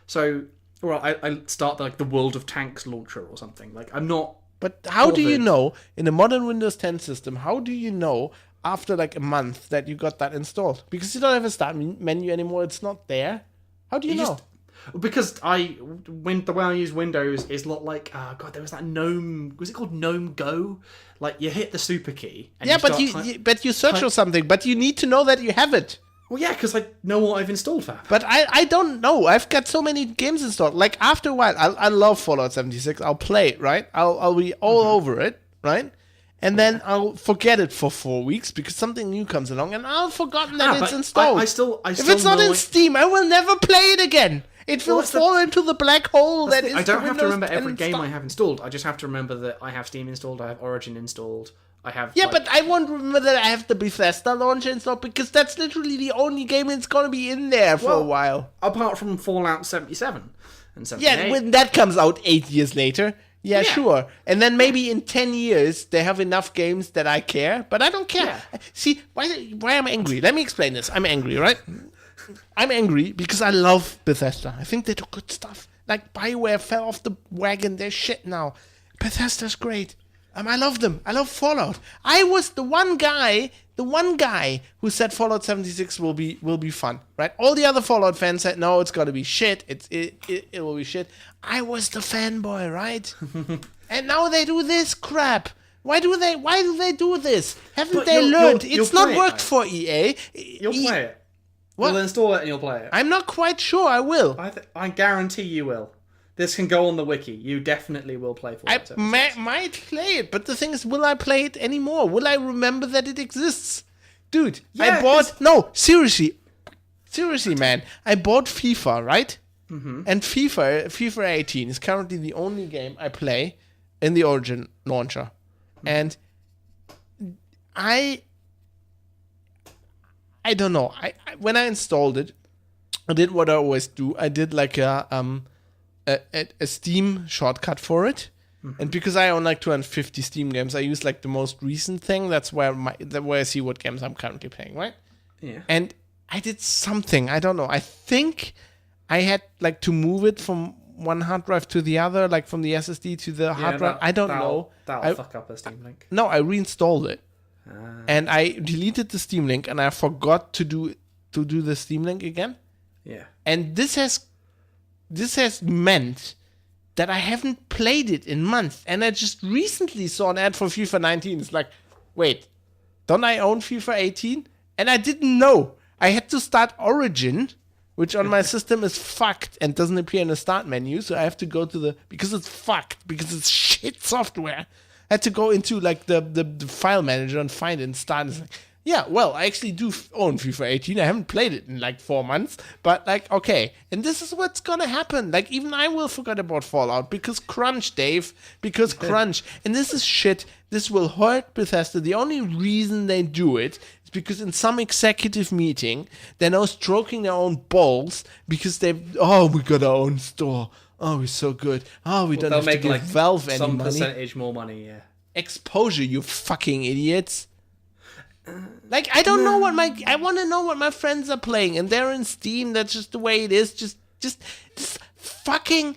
So, or I start the World of Tanks launcher or something. Like, I'm not. But how do you bothered. know, in a modern Windows 10 system, how do you know after like a month that you got that installed? Because you don't have a start menu anymore, it's not there. How do you know? Because the way I use Windows is not like, oh god, there was that GNOME, was it called GNOME Go? Like, you hit the super key. And Yeah, you but you search for something, but you need to know that you have it. Well, yeah, because I know what I've installed, Fab. But I don't know. I've got so many games installed. Like, after a while, I love Fallout 76. I'll play it, right? I'll be all over it, right? And then I'll forget it for 4 weeks because something new comes along, and I've forgotten that it's but installed. I still if it's not know in Steam, I will never play it again. It will that's the- fall into the black hole that is I don't the have to Windows remember 10 every game stuff. I have installed. I just have to remember that I have Steam installed, I have Origin installed, I have... Yeah, like- but I won't remember that I have the Bethesda launcher installed because that's literally the only game that's going to be in there for a while. Apart from Fallout 77 and 78. Yeah, when that comes out 8 years later. Yeah, sure. And then maybe in 10 years, they have enough games that I care, but I don't care. Yeah. See, why am I angry? Let me explain this. I'm angry, right? I'm angry because I love Bethesda. I think they do good stuff. Like, BioWare fell off the wagon. They're shit now. Bethesda's great. I love them. I love Fallout. I was the one guy who said Fallout 76 will be fun, right? All the other Fallout fans said, no, it's gotta be shit. It will be shit. I was the fanboy, right? And now they do this crap. Why do they do this? Haven't But they learned? you'll It's not play it, worked mate. for EA. You'll play it. What? You'll install it and you'll play it. I'm not quite sure I will. I guarantee you will. This can go on the wiki. You definitely will play Fallout I 76. might play it, but the thing is, will I play it anymore? Will I remember that it exists? Dude, Yeah, I bought... No, seriously, man. I bought FIFA, right? Mm-hmm. And FIFA 18 is currently the only game I play in the Origin launcher. Mm-hmm. And I don't know. I when I installed it, I did what I always do. I did like a Steam shortcut for it. Mm-hmm. And because I own like 250 Steam games, I use like the most recent thing. That's where I see what games I'm currently playing, right? Yeah. And I did something. I don't know. I think I had like to move it from one hard drive to the other, like from the SSD to the hard drive. I don't know. That'll fuck up a Steam Link. No, I reinstalled it. And I deleted the Steam Link, and I forgot to do the Steam Link again. Yeah. And this has meant that I haven't played it in months. And I just recently saw an ad for FIFA 19. It's like, wait, don't I own FIFA 18? And I didn't know. I had to start Origin, which on my system is fucked and doesn't appear in the start menu. So I have to go to because it's fucked, because it's shit software. I had to go into like the file manager and find it and start. And it's like, yeah, well, I actually do own FIFA 18. I haven't played it in like 4 months, but like, okay. And this is what's gonna happen. Like, even I will forget about Fallout because crunch, Dave. Because crunch. And this is shit. This will hurt Bethesda. The only reason they do it is because in some executive meeting, they're now stroking their own balls because we got our own store. Oh, we're so good. Oh, we don't have to give Valve any some money. percentage more money, yeah. Exposure, you fucking idiots. Like, I don't know I want to know what my friends are playing, and they're in Steam. That's just the way it is. Just fucking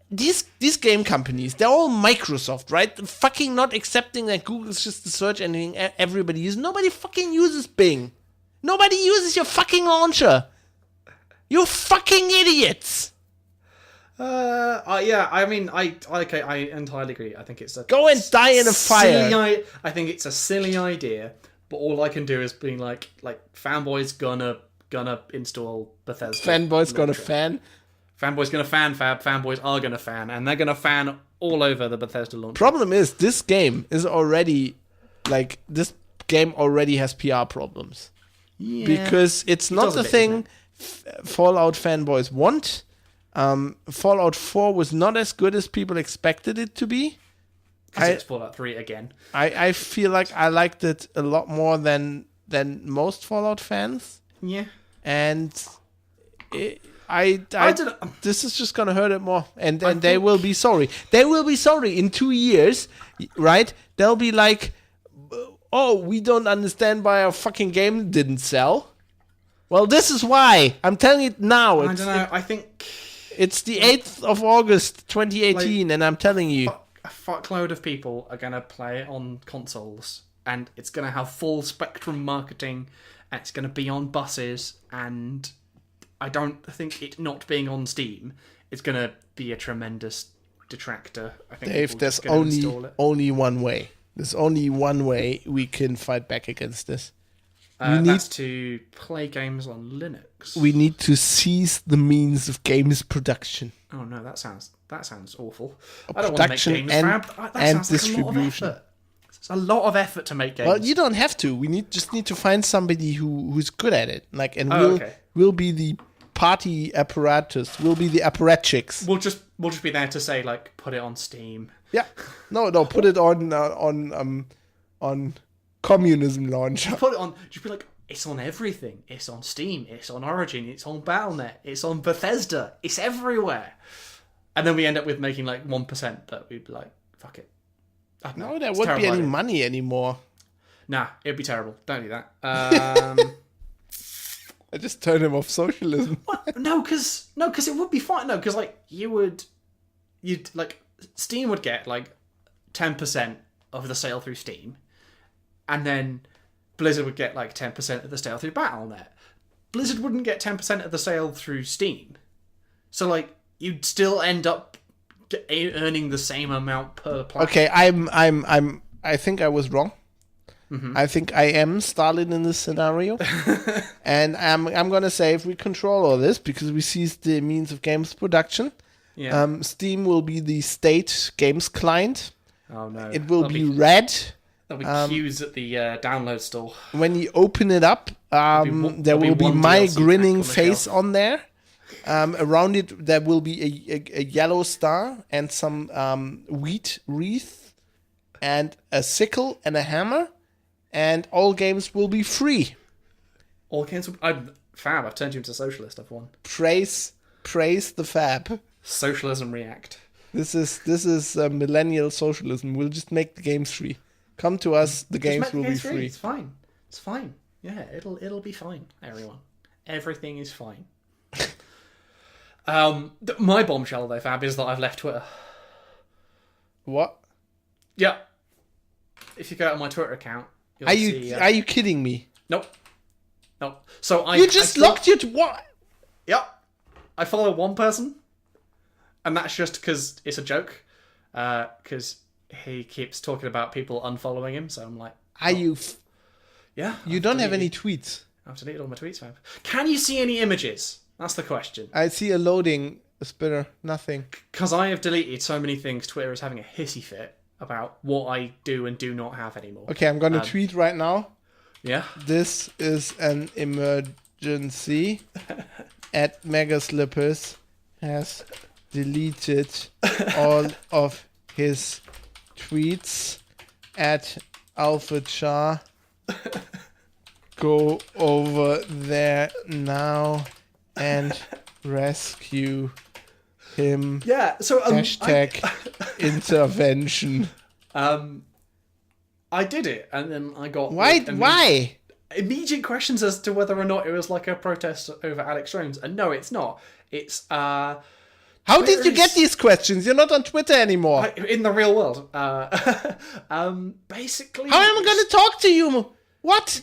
these game companies. They're all Microsoft, right? Fucking not accepting that Google's just the search engine everybody uses. Nobody fucking uses Bing. Nobody uses your fucking launcher. You fucking idiots. Yeah, I mean, I entirely agree. I think it's a Go and die in a fire. I think it's a silly idea, but all I can do is being like fanboys gonna install Bethesda. Fanboys gonna launcher. fan. Fanboys gonna fan Fab. Fanboys are gonna fan, and they're gonna fan all over the Bethesda launcher. Problem is, this game already has PR problems. Yeah. Because it's not does a the bit, thing Fallout fanboys want. Fallout 4 was not as good as people expected it to be. Because it's Fallout 3 again. I feel like I liked it a lot more than most Fallout fans. Yeah. And I don't. this is just gonna hurt it more, and they will be sorry. They will be sorry in 2 years, right? They'll be like, "Oh, we don't understand why our fucking game didn't sell." Well, this is why. I'm telling you now. I don't know. I think it's the 8th of August, 2018, and I'm telling you, a fuckload of people are gonna play it on consoles, and it's gonna have full spectrum marketing, and it's gonna be on buses, and I don't think it not being on Steam is going to be a tremendous detractor. I think Dave, there's only one way. There's only one way we can fight back against this. That's to play games on Linux. We need to seize the means of games production. Oh no, that sounds awful. I don't want Production to make games, and that sounds distribution. Like a lot of effort. It's a lot of effort to make games. Well, you don't have to. We just need to find somebody who's good at it. Like, and okay. we'll be the party apparatus. We'll be the apparatchiks. We'll just be there to say, like, put it on Steam. Yeah. No, put it on communism launcher. Put it on. Just be like, it's on everything. It's on Steam. It's on Origin. It's on Battle.net. It's on Bethesda. It's everywhere. And then we end up with making like 1% that we'd be like, fuck it. No, there won't be any money anymore. Nah, it'd be terrible. Don't do that. I just turned him off socialism. What? No, because it would be fine. No, because like you'd like Steam would get like 10% of the sale through Steam, and then Blizzard would get like 10% of the sale through Battle.net. Blizzard wouldn't get 10% of the sale through Steam, so like you'd still end up earning the same amount per platform. Okay, I think I was wrong. Mm-hmm. I think I am Stalin in this scenario. And I'm going to say if we control all this, because we seize the means of games production, Steam will be the state games client. Oh, no. It will be red. There'll be queues at the download store. When you open it up, there will be my grinning face on there. Around it, there will be a yellow star and some wheat wreath and a sickle and a hammer. And all games will be free. All games will be... Fab, I've turned you into a socialist, I've won. Praise the fab. Socialism react. This is millennial socialism. We'll just make the games free. Come to us, the games will be free. It's fine. It's fine. Yeah, it'll be fine, everyone. Everything is fine. My bombshell, though, Fab, is that I've left Twitter. What? Yeah. If you go to my Twitter account... Are you kidding me? Nope. So you just locked your what? Yep. I follow one person, and that's just because it's a joke. Because he keeps talking about people unfollowing him, so I'm like, yeah. You don't have any tweets. I've deleted all my tweets, man. Can you see any images? That's the question. I see a loading spinner. Nothing. Because I have deleted so many things. Twitter is having a hissy fit about what I do and do not have anymore. Okay, I'm going to tweet right now. Yeah. This is an emergency. At Mega Slippers has deleted all of his tweets. At Alpha Char, go over there now and rescue him. Yeah, so hashtag intervention. I did it, and then I got why immediate questions as to whether or not it was like a protest over Alex Jones, and no, it's not. It's how did you get these questions? You're not on Twitter anymore. In the real world. Basically, how am I going to talk to you? What?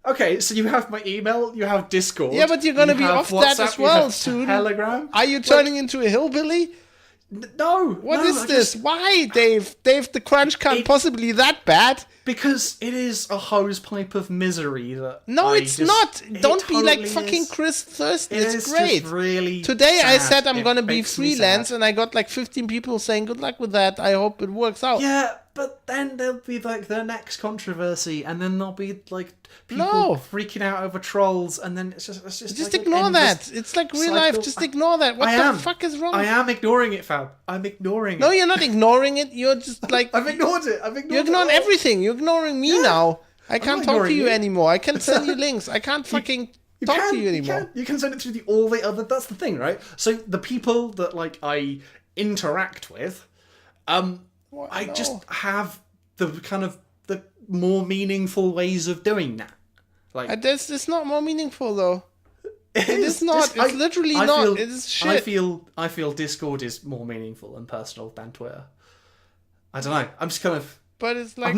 Okay, so you have my email, you have Discord. Yeah, but you're going to be off WhatsApp, that as well soon. Telegram. Are you turning into a hillbilly? No. What is this? Why, Dave? Dave, the crunch can't possibly that bad. Because it is a hose pipe of misery that. No, it's not. Don't be like fucking Chris Thurston. It's great. Really today sad. I said I'm going to be freelance, and I got like 15 people saying good luck with that. I hope it works out. Yeah, But then there'll be like the next controversy, and then there'll be like people freaking out over trolls, and then it's just Just like ignore that. It's like real life. Just ignore that. What the fuck is wrong? I am ignoring it, Fab. I'm ignoring it. No, you're not ignoring it. You're just like I've ignored it. You're ignoring everything. You're ignoring me now. I can't talk to you anymore. I can't send you links. I can't fucking talk to you anymore. You can send it through all the other. That's the thing, right? So the people that like I interact with, just have the kind of the more meaningful ways of doing that. Like it's not more meaningful though. It is not. It's literally not. It is shit. I feel Discord is more meaningful and personal than Twitter. I don't know. I'm just kind of. But it's like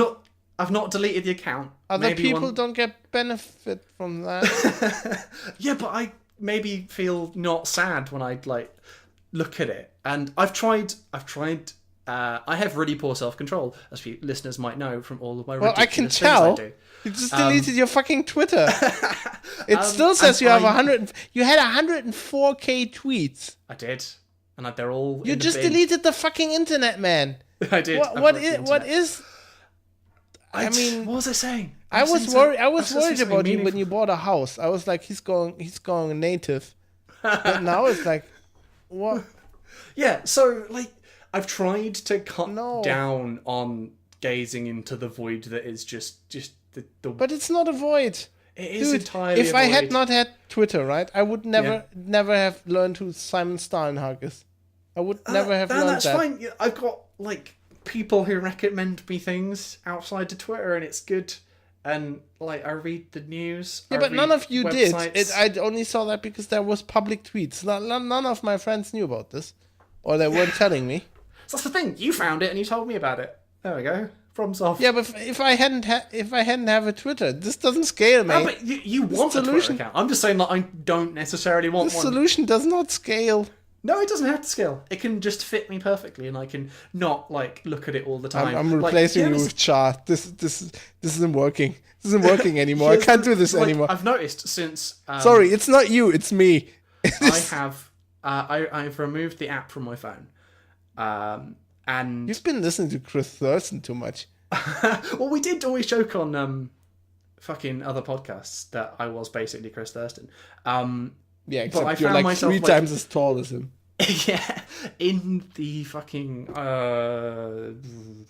I've not deleted the account. Other people don't get benefit from that. Yeah, but I maybe feel not sad when I like look at it. And I've tried. I have really poor self-control, as listeners might know from all of my ridiculous I can things tell. I do. You just deleted your fucking Twitter. It still says you have 100. You had 104k tweets. I did, and they're all. You just deleted the fucking internet, man. I did. What is? I mean, what was I saying? I was worried about you when you bought a house. I was like, he's going native. But now it's like, what? Yeah. So like. I've tried to cut down on gazing into the void that is just the. But it's not a void. It is entirely. If I had not had Twitter, right, I would never have learned who Simon Steinhag is. I would never have learned that. That's fine. I've got like people who recommend me things outside of Twitter, and it's good. And like I read the news. Yeah, but none of you did. I only saw that because there was public tweets. None of my friends knew about this, or they weren't telling me. So that's the thing. You found it and you told me about it. There we go. Problem solved. Yeah, but if I hadn't have a Twitter, this doesn't scale, mate. No, but you want a Twitter account. I'm just saying that I don't necessarily want one. The solution does not scale. No, it doesn't have to scale. It can just fit me perfectly, and I can not like look at it all the time. I'm replacing you with chart. This isn't working. This isn't working anymore. I can't do this anymore. I've noticed since. Sorry, it's not you. It's me. I've removed the app from my phone. And you've been listening to Chris Thurston too much. Well, we did always joke on fucking other podcasts that I was basically Chris Thurston. Yeah, except you're like three times as tall as him. Yeah, in the fucking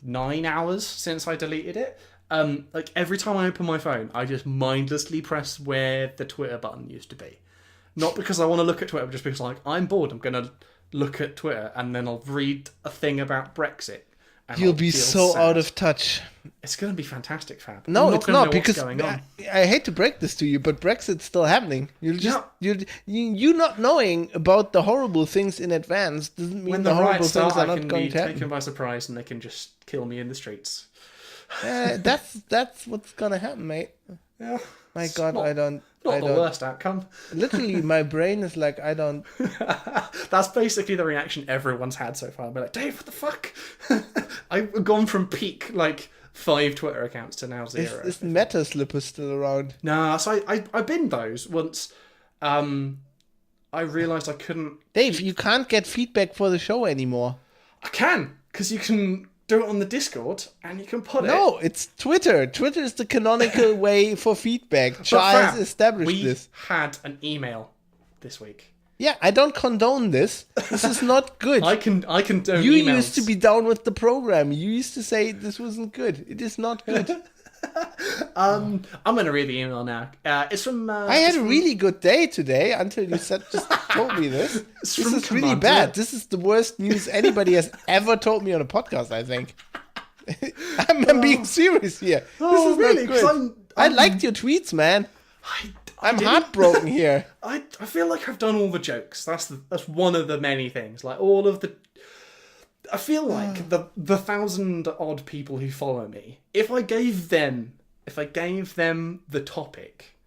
9 hours since I deleted it, like every time I open my phone, I just mindlessly press where the Twitter button used to be. Not because I want to look at Twitter, but just because like I'm bored. I'm gonna look at Twitter and then I'll read a thing about Brexit. And you'll be so sad. Out of touch. It's going to be fantastic, Fab. No, it's not, because I hate to break this to you, but Brexit's still happening. You not knowing about the horrible things in advance doesn't mean the horrible things are not going to happen. Taken by surprise and they can just kill me in the streets. That's what's going to happen, mate. Yeah. My God, I don't. Not the worst outcome. Literally, my brain is like, I don't. That's basically the reaction everyone's had so far. I'll be like, Dave, what the fuck? I've gone from peak, like, 5 Twitter accounts to now 0. Is Meta Slipper still around? Nah, so I binned those once. I realised I couldn't. Dave, you can't get feedback for the show anymore. I can, because you can do it on the Discord and you can put it. No, it's Twitter. Twitter is the canonical way for feedback. Charles established this. We had an email this week. Yeah, I don't condone this. This is not good. I can do emails. You used to be down with the program. You used to say this wasn't good. It is not good. I'm going to read the email now. It's from... I had a really good day today until you just told me this. This is really bad. This is the worst news anybody has ever told me on a podcast, I think. I'm being serious here. This is really good. I liked your tweets, man. I'm heartbroken here. I feel like I've done all the jokes. That's one of the many things. Like all of the... I feel like the 1,000 odd people who follow me, if I gave them the topic,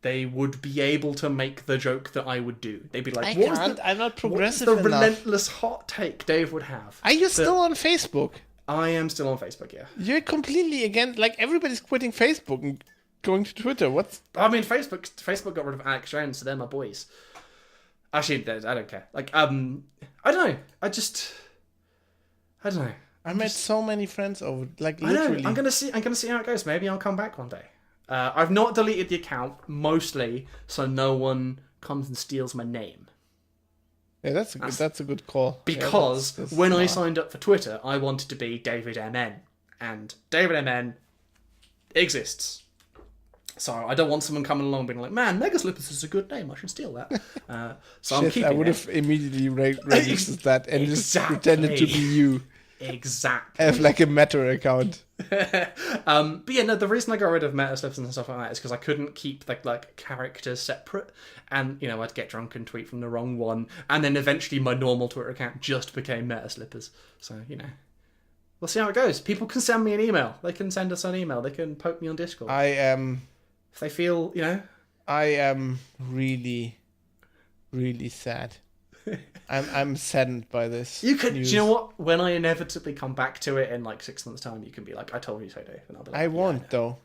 they would be able to make the joke that I would do. They'd be like, I'm not progressive enough. What's the relentless hot take Dave would have? Are you still on Facebook? I am still on Facebook, yeah. You're completely against, like, everybody's quitting Facebook and going to Twitter. I mean, Facebook got rid of Alex Jones, so they're my boys. Actually, I don't care. Like, I don't know. I don't know. I met so many friends over, like I know. literally. I'm gonna see how it goes. Maybe I'll come back one day. I've not deleted the account mostly so no one comes and steals my name. Yeah, that's a good call. Because that's when I smart. signed up for Twitter, I wanted to be David MN, and David MN exists. So I don't want someone coming along being like, "Man, Mega Slippers is a good name. I should steal that." So I'm keeping I would it. have immediately registered that and just pretended to be you. Exactly. Have like a Meta account. But yeah, no, the reason I got rid of meta slips and stuff like that is because I couldn't keep like characters separate, and I'd get drunk and tweet from the wrong one, and then eventually my normal Twitter account just became meta slippers. So we'll see how it goes. People can send me an email. They can send us an email. They can poke me on Discord. I am if they feel I am really, really sad. I'm saddened by this. You could. news. Do you know what? When I inevitably come back to it in like 6 months' time, you can be like, "I told you so, Dave," and I'll be like, I "Yeah, won't though.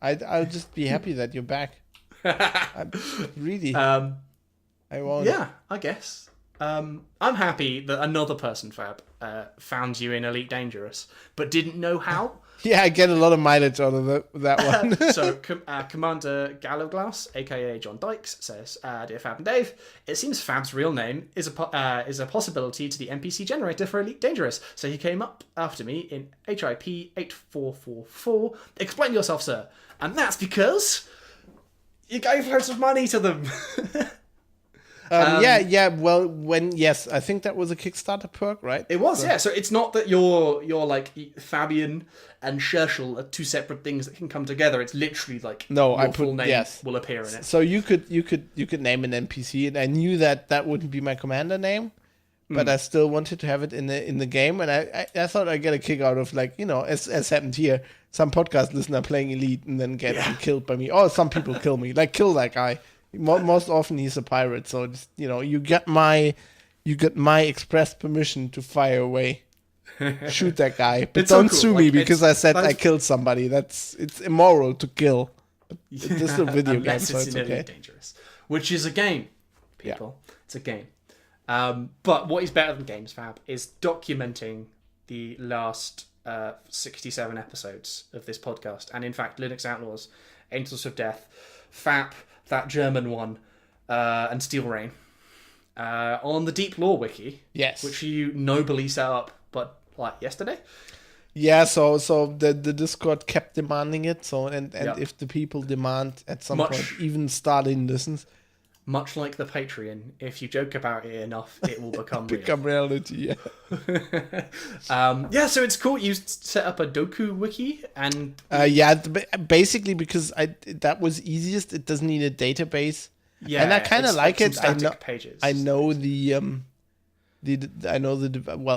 I'll just be happy that you're back. Really. I won't. Yeah, I guess. I'm happy that another person, Fab, found you in Elite Dangerous, but didn't know how. Yeah, I get a lot of mileage out of that one. So, Commander Gallowglass, aka John Dykes, says, "Dear Fab and Dave, it seems Fab's real name is a possibility to the NPC generator for Elite Dangerous. So he came up after me in HIP 8444. Explain yourself, sir." And that's because you gave loads of money to them. Yeah. Well, yes, I think that was a Kickstarter perk, right? It was, yeah. So it's not that you're like Fabian and Shershel are two separate things that can come together. It's literally like your full name will appear in it. So you could name an NPC, and I knew that wouldn't be my commander name, but I still wanted to have it in the game, and I thought I'd get a kick out of as happened here. Some podcast listener playing Elite and then get killed by me, or some people kill me, kill that guy. Most often he's a pirate, so just, you get my express permission to fire away, shoot that guy, but don't sue me because I said I killed somebody. It's immoral to kill. This is a video game, so it's okay. Dangerous, which is a game, people. Yeah. It's a game. But what is better than games, Fab, is documenting the last 67 episodes of this podcast, and in fact, Linux Outlaws, Angels of Death, FAP. That German one, and Steel Rain, on the Deep Lore Wiki, yes, which you nobly set up, but yesterday. Yeah, so the Discord kept demanding it. So and if the people demand at some point, even starting listens, much like the Patreon, if you joke about it enough, it will become reality. Yeah. So it's cool. You set up a Doku wiki, and basically because that was easiest. It doesn't need a database. Yeah, and I kind of like it. Pages. I know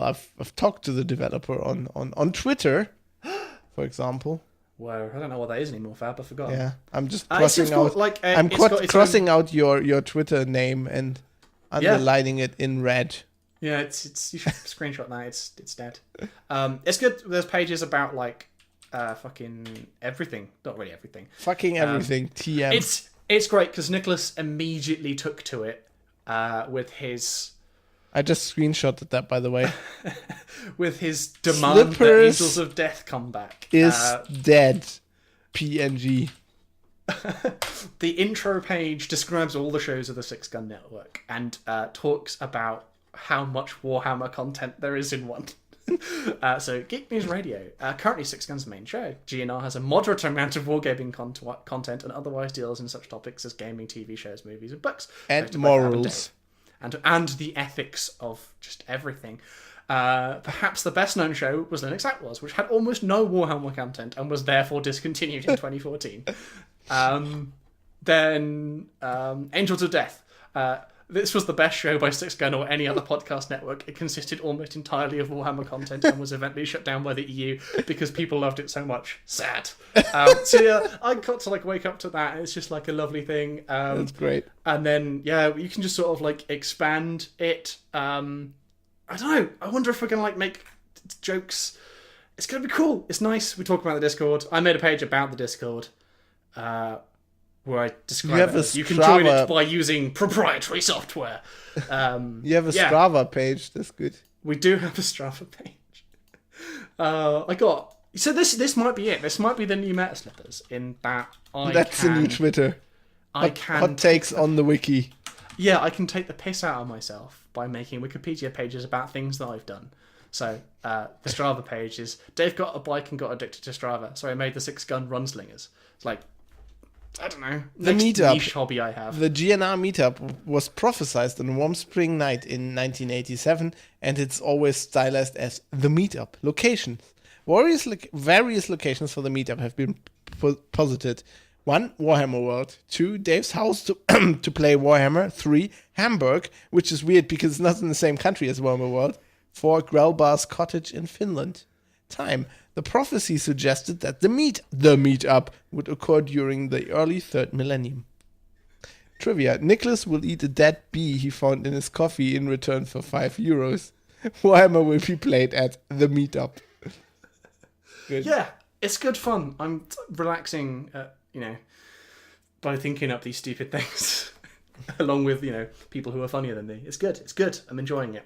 I've talked to the developer on Twitter, for example. Well, I don't know what that is anymore, Fab. I forgot. Yeah, I'm just crossing out. Crossing out your Twitter name and underlining it in red. Yeah, it's you should screenshot that. It's dead. It's good. There's pages about fucking everything. Not really everything. Fucking everything. TM. It's great because Nicholas immediately took to it with his. I just screenshotted that, by the way. With his demand that Angels of Death come back. Is dead. PNG. The intro page describes all the shows of the Six Gun Network and talks about how much Warhammer content there is in one. So, Geek News Radio, currently Six Gun's main show. GNR has a moderate amount of wargaming content and otherwise deals in such topics as gaming, TV shows, movies, and books. And morals. And the ethics of just everything. Perhaps the best known show was Linux Outlaws, which had almost no Warhammer content and was therefore discontinued in 2014. Then Angels of Death. This was the best show by Six Gun or any other podcast network. It consisted almost entirely of Warhammer content and was eventually shut down by the EU because people loved it so much. Sad. So yeah, I got to wake up to that. It's just a lovely thing. That's great. And then you can just sort of expand it. I don't know. I wonder if we're gonna make jokes. It's gonna be cool. It's nice. We talk about the Discord. I made a page about the Discord. Where I describe it. You can join it by using proprietary software. You have a Strava page. That's good. We do have a Strava page. I got. So this might be it. This might be the new Meta Slippers in that That's the new Twitter. Hot takes on the wiki. Yeah, I can take the piss out of myself by making Wikipedia pages about things that I've done. So the Strava page is Dave got a bike and got addicted to Strava, so I made the 6-gun run slingers. It's like, I don't know, the next meetup, niche hobby I have. The GNR meetup was prophesized on a warm spring night in 1987, and it's always stylized as the meetup. Locations. Various locations for the meetup have been posited. 1, Warhammer World. 2, Dave's house to play Warhammer. 3, Hamburg, which is weird because it's not in the same country as Warhammer World. 4, Grelbar's cottage in Finland. Time. The prophecy suggested that the meetup would occur during the early 3rd millennium. Trivia. Nicholas will eat a dead bee he found in his coffee in return for €5. Warhammer will be played at the meetup. Good. Yeah, it's good fun. I'm relaxing, by thinking up these stupid things, along with, people who are funnier than me. It's good. It's good. I'm enjoying it.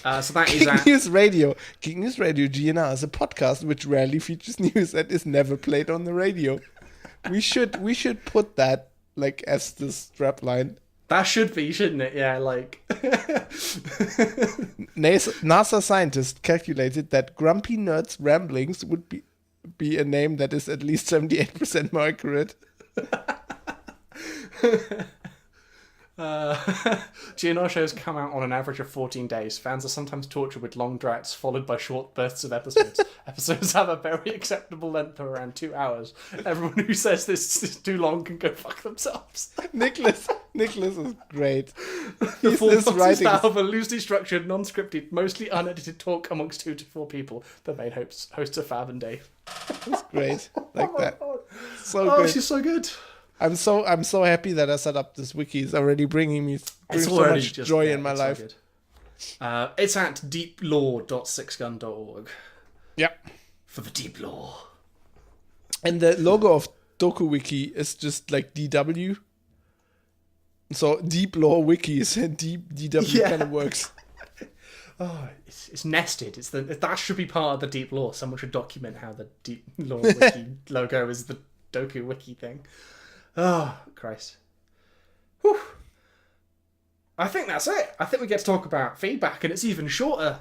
So that is Geek News Radio. Geek News Radio GNR is a podcast which rarely features news and is never played on the radio. We should put that as the strapline. That should be, shouldn't it? Yeah, NASA scientists calculated that Grumpy Nerd's Ramblings would be a name that is at least 78% more accurate. GNR shows come out on an average of 14 days. Fans are sometimes tortured with long drafts followed by short bursts of episodes. Episodes have a very acceptable length of around 2 hours. Everyone who says this is too long can go fuck themselves. Nicholas is great. The full style of a loosely structured, non-scripted, mostly unedited talk amongst 2 to 4 people. The main hosts are Fab and Dave. That's great. That. So good. She's so good. I'm so happy that I set up this wiki. It's already bringing me so much joy in my life. So it's at deeplore.sixgun.org. Yeah. For the deep lore. And the logo of DokuWiki is just like DW. So deep lore wiki is deep DW kind of works. Oh, it's nested. That should be part of the deep lore. Someone should document how the deep lore wiki logo is the Doku wiki thing. Oh, Christ. Whew. I think that's it. I think we get to talk about feedback, and it's even shorter,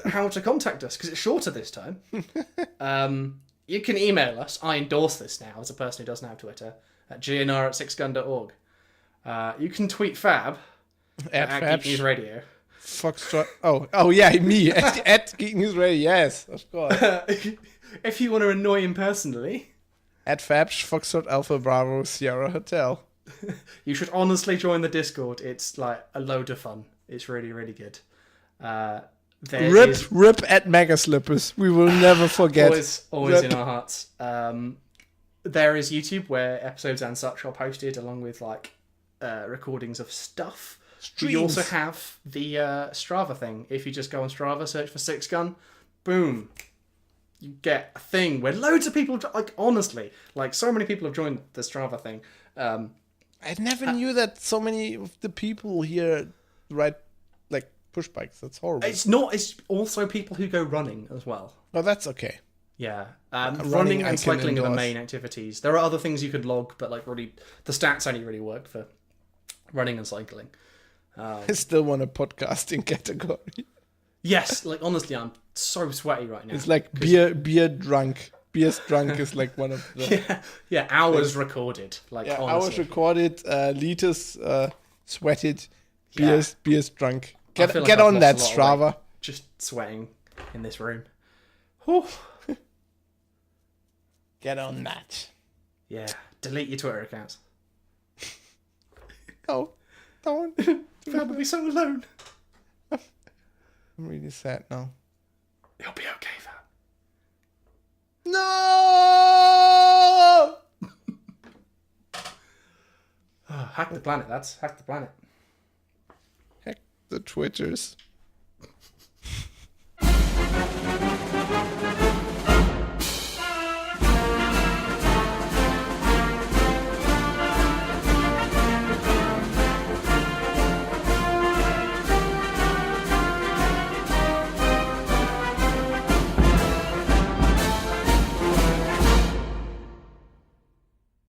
how to contact us, because it's shorter this time. You can email us. I endorse this now, as a person who doesn't have Twitter, at gnr@sixgun.org. You can tweet Fab at Geek News Radio. Foxtrot. Oh yeah, me at Geek News Radio. Yes, of course. If you want to annoy him personally, at Fabsh Foxtrot Alpha Bravo Sierra Hotel. You should honestly join the Discord. It's a load of fun. It's really, really good. Rip at Mega Slippers. We will never forget. Always in our hearts. There is YouTube where episodes and such are posted along with recordings of stuff. Streams. You also have the Strava thing. If you just go on Strava, search for 6gun, boom. You get a thing where loads of people, honestly, so many people have joined the Strava thing. I never knew that so many of the people here ride push bikes. That's horrible. It's not. It's also people who go running as well. Oh, that's okay. Yeah, running and cycling are the main activities. There are other things you could log, but really, the stats only really work for running and cycling. I still want a podcasting category. Yes, honestly, I'm so sweaty right now. It's beer drunk. Beer's drunk is one of the... Yeah, hours recorded. Honestly. Hours recorded, liters sweated, beer's drunk. Get on that, Strava. Just sweating in this room. Whew. Get on that. Yeah, delete your Twitter accounts. Oh, don't. Fab will be so alone. I'm really sad now. It'll be okay, Fab. No! Hack the planet, lads. Hack the planet. Hack the Twitters.